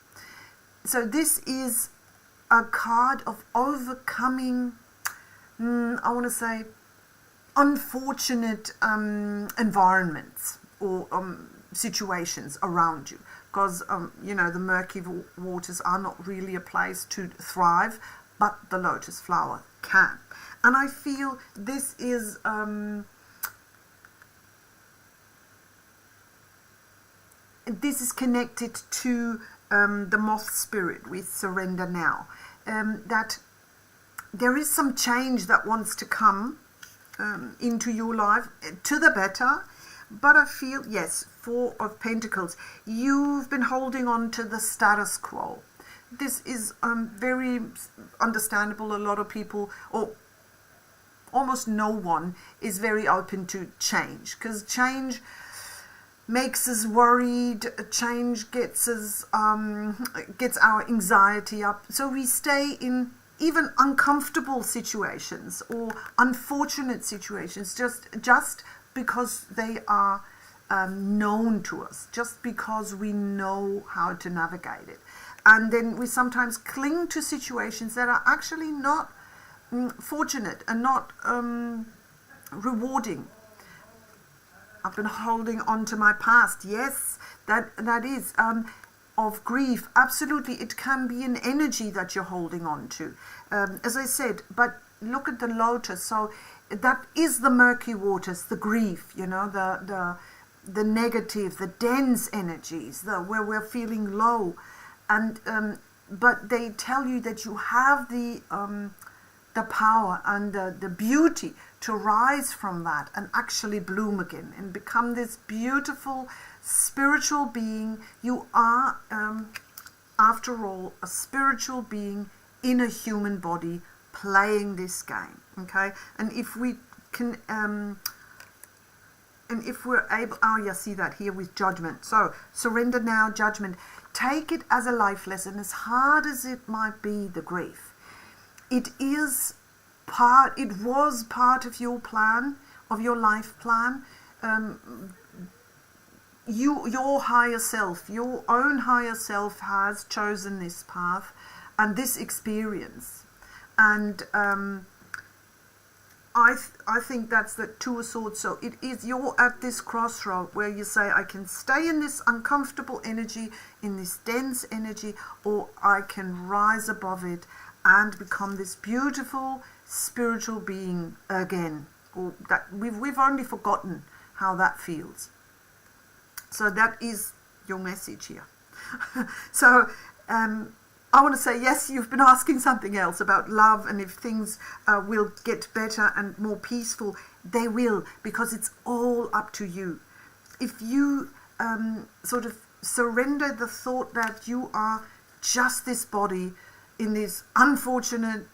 So this is a card of overcoming, I want to say, unfortunate environments or situations around you, because you know, the murky waters are not really a place to thrive, but the lotus flower can. And I feel this is connected to the moth spirit with Surrender Now, that there is some change that wants to come into your life to the better. But I feel, yes, 4 of Pentacles, you've been holding on to the status quo. This is very understandable. A lot of people, or almost no one, is very open to change, because change makes us worried. Change gets our anxiety up. So we stay in even uncomfortable situations or unfortunate situations just because they are known to us, just because we know how to navigate it. And then we sometimes cling to situations that are actually not fortunate and not rewarding. I've been holding on to my past. Yes, that is of grief. Absolutely, it can be an energy that you're holding on to. As I said, but look at the lotus. So that is the murky waters, the grief. You know, the negative, the dense energies, where we're feeling low, and but they tell you that you have the power and the beauty to rise from that and actually bloom again and become this beautiful spiritual being. You are, after all, a spiritual being in a human body playing this game. Okay, and if we can, and if we're able, see that here with judgment. So surrender now, judgment. Take it as a life lesson, as hard as it might be, the grief. It was part of your plan, of your life plan. Your higher self, your own higher self has chosen this path and this experience. And I think that's the Two of Swords. So it is, you're at this crossroad where you say, I can stay in this uncomfortable energy, in this dense energy, or I can rise above it and become this beautiful spiritual being again. Or that we've only forgotten how that feels. So that is your message here. So I want to say, yes, you've been asking something else about love and if things will get better and more peaceful. They will, because it's all up to you. If you sort of surrender the thought that you are just this body in these unfortunate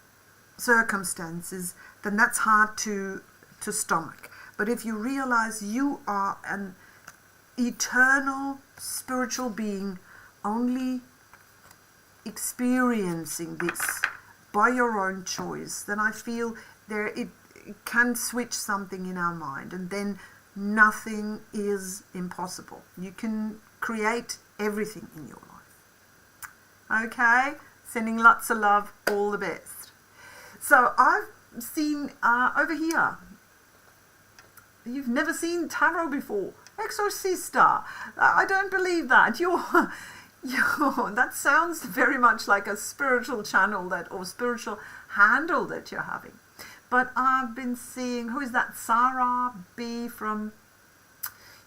circumstances, then that's hard to stomach. But if you realize you are an eternal spiritual being, only experiencing this by your own choice, then I feel it can switch something in our mind, and then nothing is impossible. You can create everything in your life. Okay, sending lots of love, all the best. So I've seen over here, you've never seen tarot before. Exorcista. I don't believe that. That sounds very much like a spiritual channel or spiritual handle that you're having. But I've been seeing, who is that? Sarah B from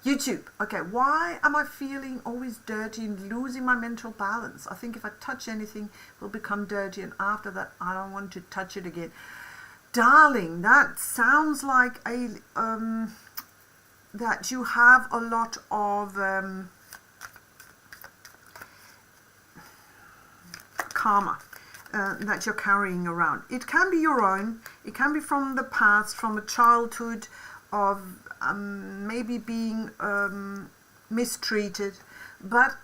YouTube. Okay, why am I feeling always dirty and losing my mental balance? I think if I touch anything, it will become dirty, and after that, I don't want to touch it again. Darling, that sounds like that you have a lot of karma that you're carrying around. It can be your own, it can be from the past, from a childhood of maybe being mistreated, but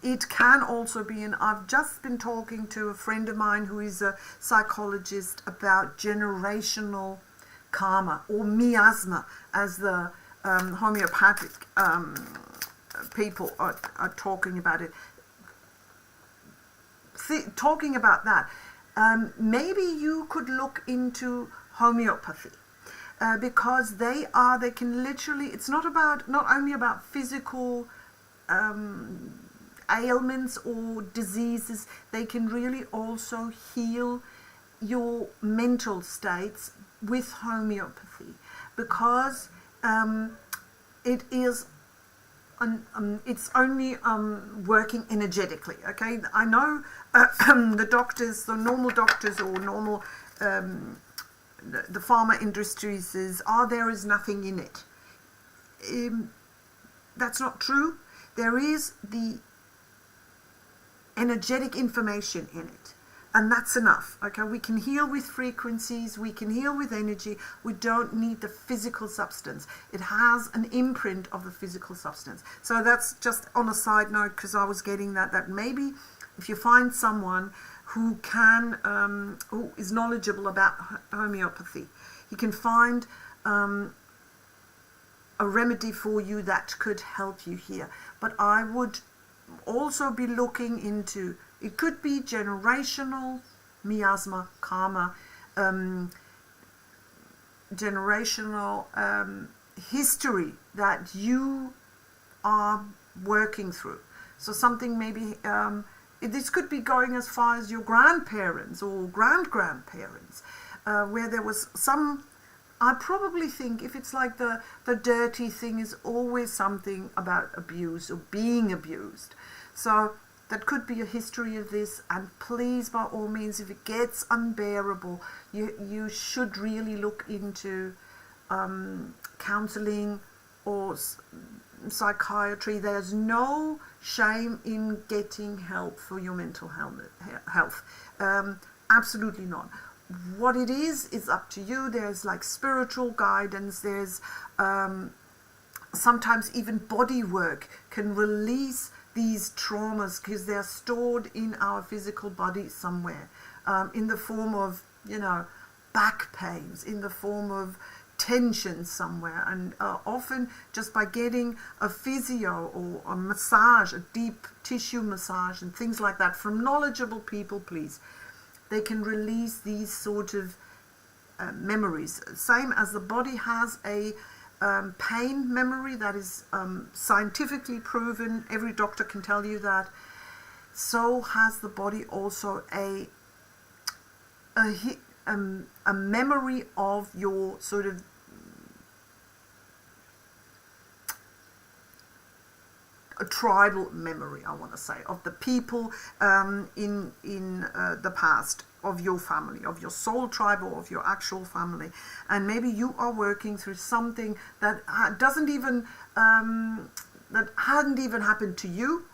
it can also be, and I've just been talking to a friend of mine who is a psychologist about generational karma, or miasma, as the homeopathic people are talking about it. Talking about that, maybe you could look into homeopathy, because they can literally, it's not only about physical ailments or diseases, they can really also heal your mental states with homeopathy, because it is it's only working energetically. Okay, I know the doctors, the normal doctors, or normal the pharma industry says, there is nothing in it. That's not true. There is the energetic information in it, And that's enough. Okay, we can heal with frequencies, we can heal with energy. We don't need the physical substance. It has an imprint of the physical substance. So that's just on a side note, because I was getting that maybe if you find someone who is knowledgeable about homeopathy, he can find a remedy for you that could help you here. But I would also be looking into, it could be generational miasma, karma, generational history that you are working through. So something maybe, this could be going as far as your grandparents or grand-grandparents, where there was some, I probably think if it's like the dirty thing is always something about abuse or being abused. So that could be a history of this, and please, by all means, if it gets unbearable, you should really look into counseling or psychiatry. There's no shame in getting help for your mental health. Absolutely not. What it is up to you. There's like spiritual guidance. There's sometimes even body work can release these traumas, because they're stored in our physical body somewhere, in the form of, back pains, in the form of tension somewhere. And often just by getting a physio or a massage, a deep tissue massage and things like that from knowledgeable people, please, they can release these sort of memories. Same as the body has a pain memory that is scientifically proven. Every doctor can tell you that. So has the body also a memory of your sort of a tribal memory, I want to say, of the people in the past, of your family, of your soul tribe, or of your actual family. And maybe you are working through something that hadn't even happened to you,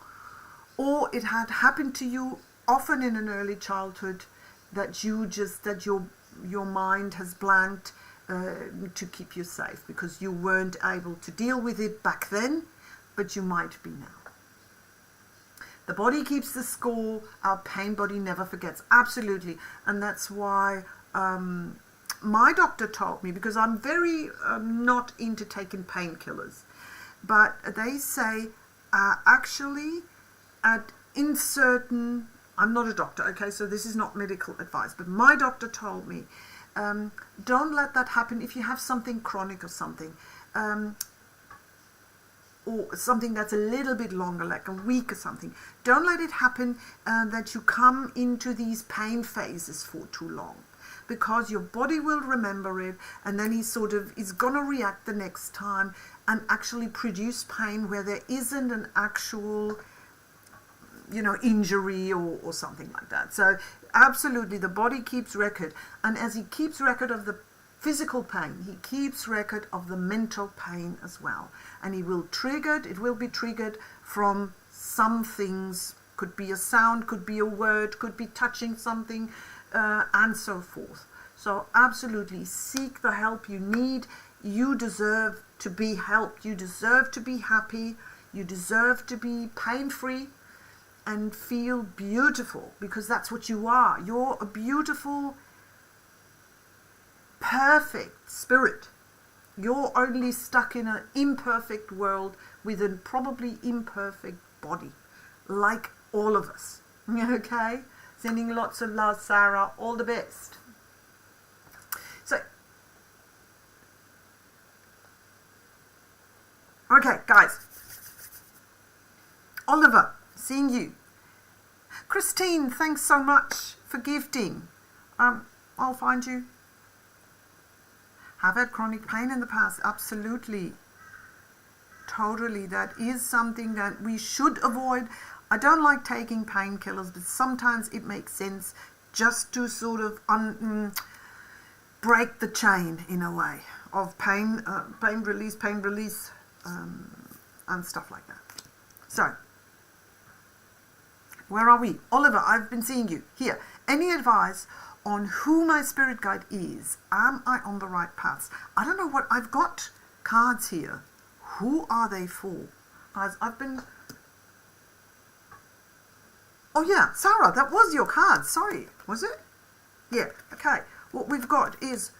or it had happened to you often in an early childhood, that your mind has blanked to keep you safe, because you weren't able to deal with it back then, but you might be now. The body keeps the score. Our pain body never forgets. Absolutely. And that's why my doctor told me, because I'm very not into taking painkillers, but they say actually in certain, I'm not a doctor, okay, so this is not medical advice, but my doctor told me, don't let that happen if you have something chronic or something. Or something that's a little bit longer, like a week or something. Don't let it happen that you come into these pain phases for too long, because your body will remember it, and then is going to react the next time and actually produce pain where there isn't an actual, injury or something like that. So absolutely, the body keeps record, and as it keeps record of the physical pain, he keeps record of the mental pain as well. And it will be triggered from some things. Could be a sound, could be a word, could be touching something, and so forth. So absolutely seek the help you need. You deserve to be helped. You deserve to be happy. You deserve to be pain-free and feel beautiful, because that's what you are. You're a beautiful, perfect spirit. You're only stuck in an imperfect world with a probably imperfect body, like all of us. Okay? Sending lots of love, Sarah. All the best. So, okay, guys. Oliver, seeing you. Christine, thanks so much for gifting. I'll find you. Have had chronic pain in the past? Absolutely. Totally. That is something that we should avoid. I don't like taking painkillers, but sometimes it makes sense just to sort of break the chain in a way of pain release, and stuff like that. So, where are we? Oliver, I've been seeing you. Here. any advice on who my spirit guide is? Am I on the right path? I don't know what, I've got cards here. Who are they for? Guys, oh yeah, Sarah, that was your card. Sorry, was it? Yeah, okay. What we've got is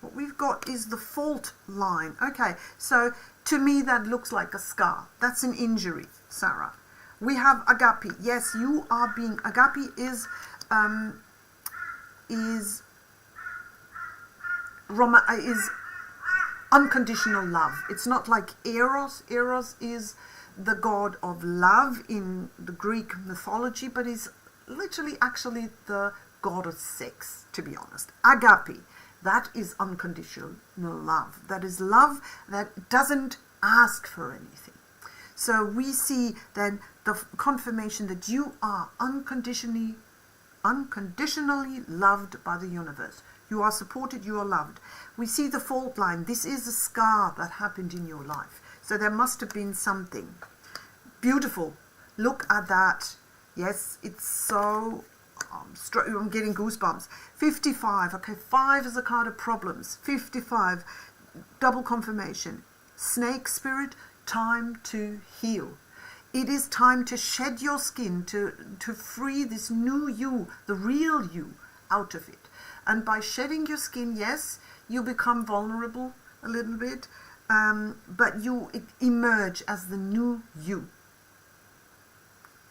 the fault line. Okay, so to me that looks like a scar. That's an injury, Sarah. We have agape. Yes, you are being, agape is unconditional love. It's not like Eros. Eros is the god of love in the Greek mythology, but is literally actually the god of sex, to be honest. Agape, that is unconditional love. That is love that doesn't ask for anything. So we see then the confirmation that you are unconditionally loved by the universe. You are supported, you are loved. We see the fault line. This is a scar that happened in your life. So there must have been something. Beautiful. Look at that. Yes, it's so... I'm getting goosebumps. 55. Okay, 5 is a card of problems. 55. Double confirmation. Snake spirit, time to heal. It is time to shed your skin, to free this new you, the real you, out of it. And by shedding your skin, yes, you become vulnerable a little bit, but you emerge as the new you.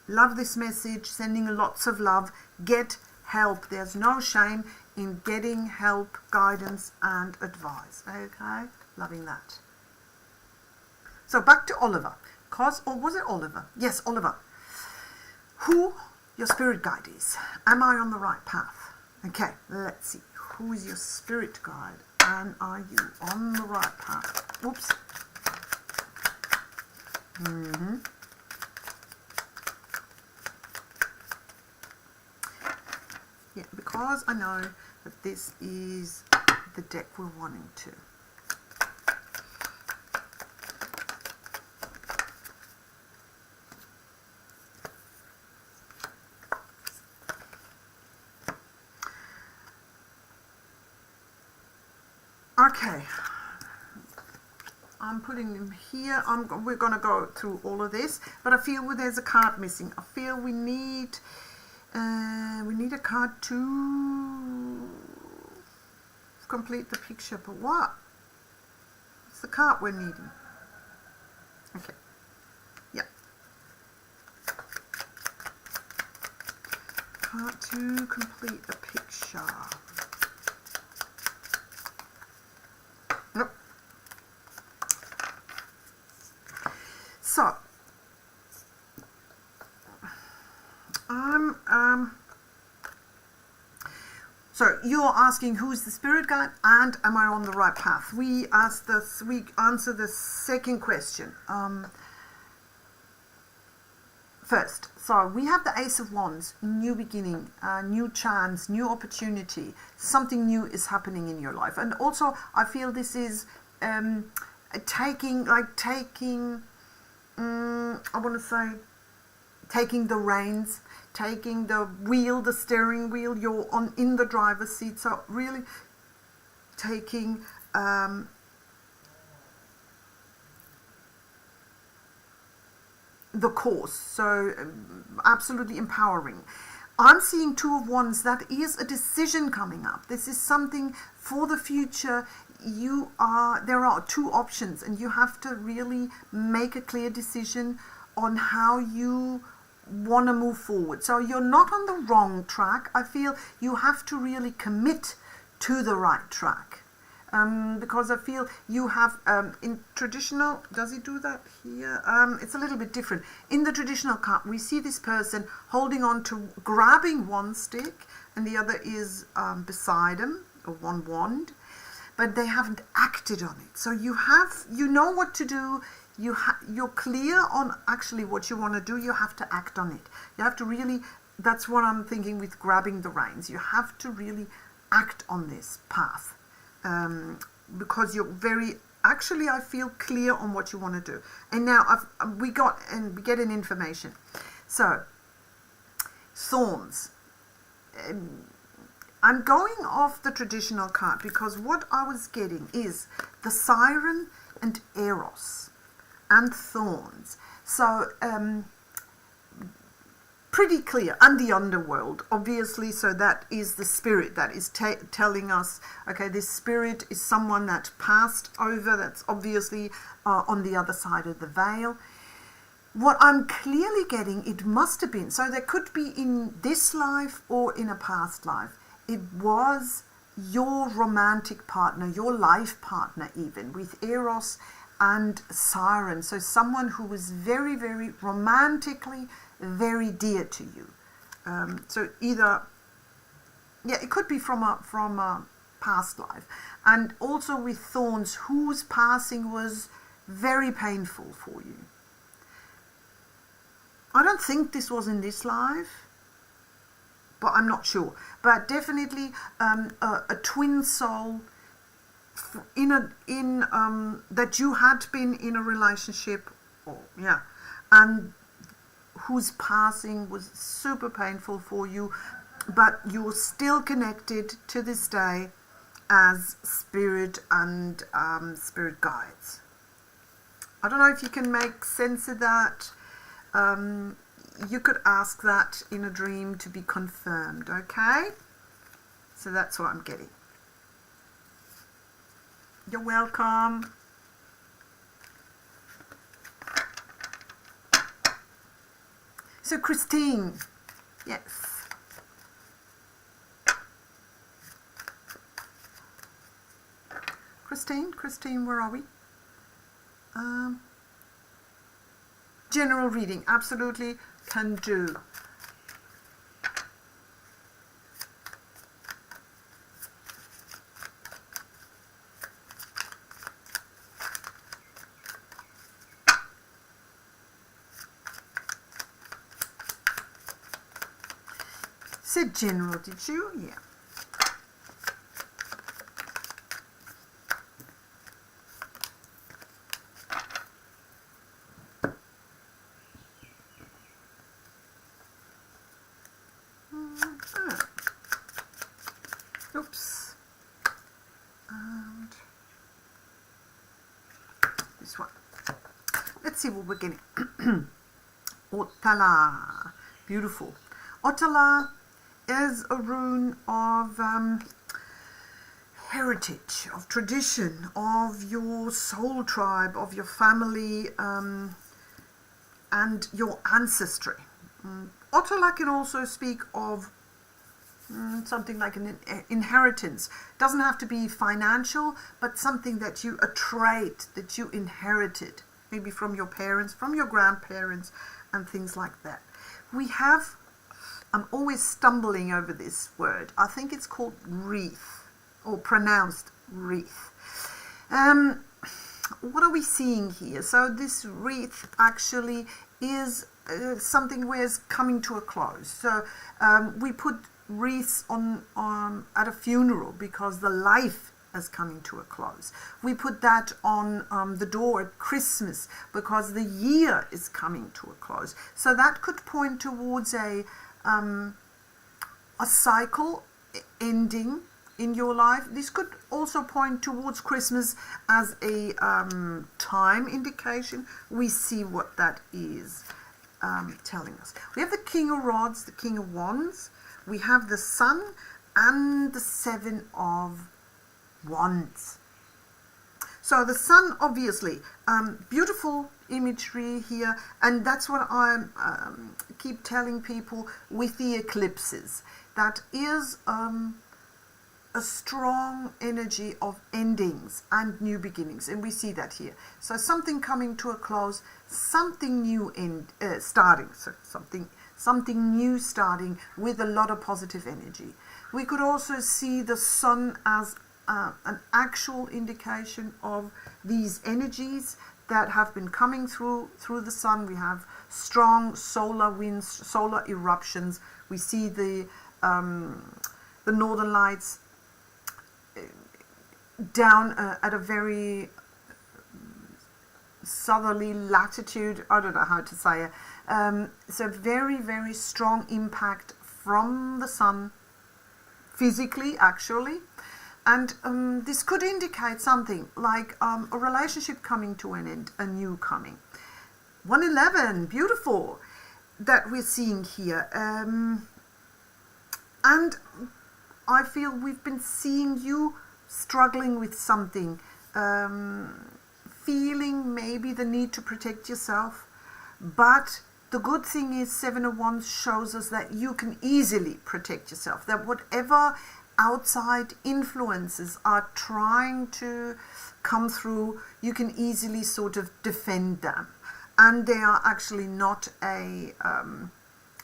Love this message, sending lots of love. Get help. There's no shame in getting help, guidance and advice. Okay? Loving that. So back to Oliver. Or was it Oliver? Yes, Oliver. Who your spirit guide is. Am I on the right path? Okay, let's see. Who is your spirit guide? And are you on the right path? Oops. Yeah, because I know that this is the deck we're wanting to. Okay, I'm putting them here. We're going to go through all of this, but I feel there's a card missing. I feel we need a card to complete the picture. But what? It's the card we're needing. Okay. Yeah. Card to complete the picture. Nope. So, so you're asking who's the spirit guide and am I on the right path? We answer the second question first. So we have the Ace of Wands, new beginning, new chance, new opportunity. Something new is happening in your life. And also I feel this is taking the reins, taking the wheel, the steering wheel. You're in the driver's seat. So really taking the course. So absolutely empowering. I'm seeing Two of Wands. That is a decision coming up. This is something for the future. There are two options and you have to really make a clear decision on how you want to move forward. So you're not on the wrong track. I feel you have to really commit to the right track. Because I feel you have, in traditional, does he do that here? It's a little bit different. In the traditional card, we see this person holding on to, grabbing one stick, and the other is beside him, or one wand, but they haven't acted on it. So you know what to do. You're clear on actually what you want to do. You have to act on it. You have to really, that's what I'm thinking with grabbing the reins. You have to really act on this path. Because you're actually I feel clear on what you want to do. And now we get an information. So, thorns. I'm going off the traditional card because what I was getting is the Siren and Eros and Thorns. So pretty clear. And the underworld, obviously, so that is the spirit that is telling us, okay, this spirit is someone that passed over, that's obviously on the other side of the veil. What I'm clearly getting, it must have been, so there could be in this life or in a past life, it was your romantic partner, your life partner even, with Eros and Siren. So someone who was very, very romantically very dear to you. So either, yeah, it could be from a past life. And also with Thorns, whose passing was very painful for you. I don't think this was in this life, but I'm not sure. But definitely a twin soul that you had been in a relationship, or yeah, and whose passing was super painful for you, but you're still connected to this day as spirit and spirit guides. I don't know if you can make sense of that. You could ask that in a dream to be confirmed, okay? So that's what I'm getting. You're welcome. So Christine, yes. Christine, where are we? General reading, absolutely can do. Said general, did you? Yeah. Oops. And this one. Let's see what we're getting. Otala. Beautiful. Otala is a rune of heritage, of tradition, of your soul tribe, of your family, and your ancestry. Otala can also speak of something like an inheritance. Doesn't have to be financial, but something that a trait that you inherited, maybe from your parents, from your grandparents, and things like that. We have, I'm always stumbling over this word. I think it's called wreath, or pronounced wreath. What are we seeing here? So this wreath actually is something where it's coming to a close. So we put wreaths on at a funeral because the life is coming to a close. We put that on the door at Christmas because the year is coming to a close. So that could point towards a cycle ending in your life. This could also point towards Christmas as a time indication. We see what that is telling us. We have the King of Rods, the King of Wands. We have the Sun and the Seven of Wands. So the Sun, obviously, beautiful imagery here, and that's what I keep telling people with the eclipses. That is a strong energy of endings and new beginnings, and we see that here. So something coming to a close, something new starting, so something new starting with a lot of positive energy. We could also see the Sun as an actual indication of these energies that have been coming through the Sun. We have strong solar winds, solar eruptions. We see the northern lights down at a very southerly latitude. I don't know how to say it. So very, very strong impact from the Sun physically actually. And this could indicate something like a relationship coming to an end, a new coming. 111, beautiful, that we're seeing here. And I feel we've been seeing you struggling with something, feeling maybe the need to protect yourself. But the good thing is 7 of Wands shows us that you can easily protect yourself, that whatever outside influences are trying to come through, you can easily sort of defend them. And they are actually not a,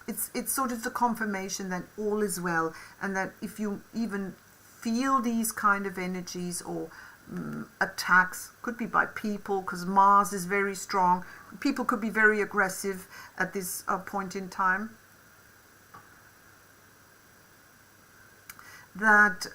it's sort of the confirmation that all is well, and that if you even feel these kind of energies or attacks, could be by people, because Mars is very strong, people could be very aggressive at this point in time, that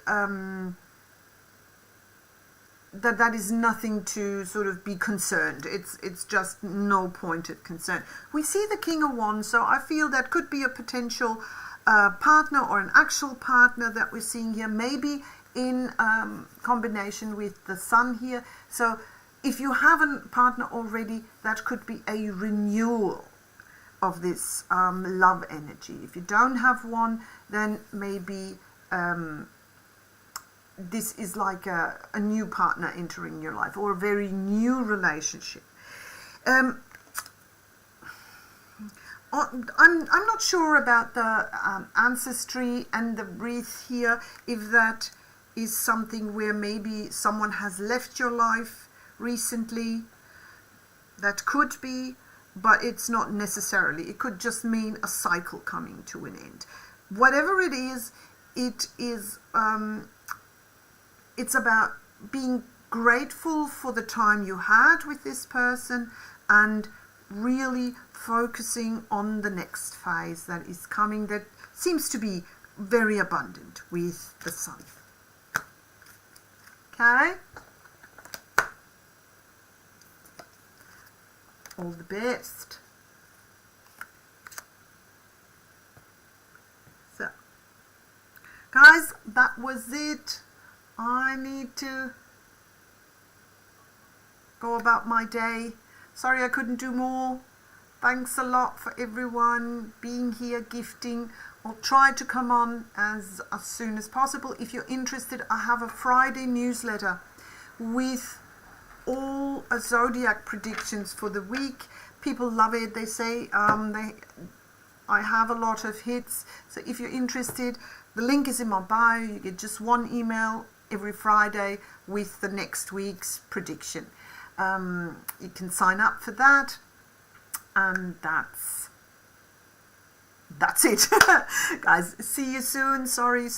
that is nothing to sort of be concerned. It's just no pointed concern. We see the King of Wands, so I feel that could be a potential partner or an actual partner that we're seeing here, maybe in combination with the Sun here. So if you have a partner already, that could be a renewal of this love energy. If you don't have one, then maybe this is like a new partner entering your life, or a very new relationship. I'm not sure about the ancestry and the wreath here, if that is something where maybe someone has left your life recently. That could be, but it's not necessarily. It could just mean a cycle coming to an end. Whatever it is, it's about being grateful for the time you had with this person and really focusing on the next phase that is coming, that seems to be very abundant with the Sun. Okay? All the best. So, guys, that was it. I need to go about my day. Sorry I couldn't do more. Thanks a lot for everyone being here, gifting. I'll try to come on as soon as possible. If you're interested, I have a Friday newsletter with all zodiac predictions for the week. People love it. They say I have a lot of hits. So if you're interested, the link is in my bio. You get just one email every Friday with the next week's prediction. You can sign up for that, and that's it. Guys, see you soon. Sorry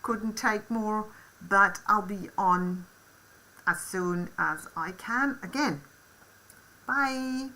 couldn't take more, but I'll be on as soon as I can again. Bye.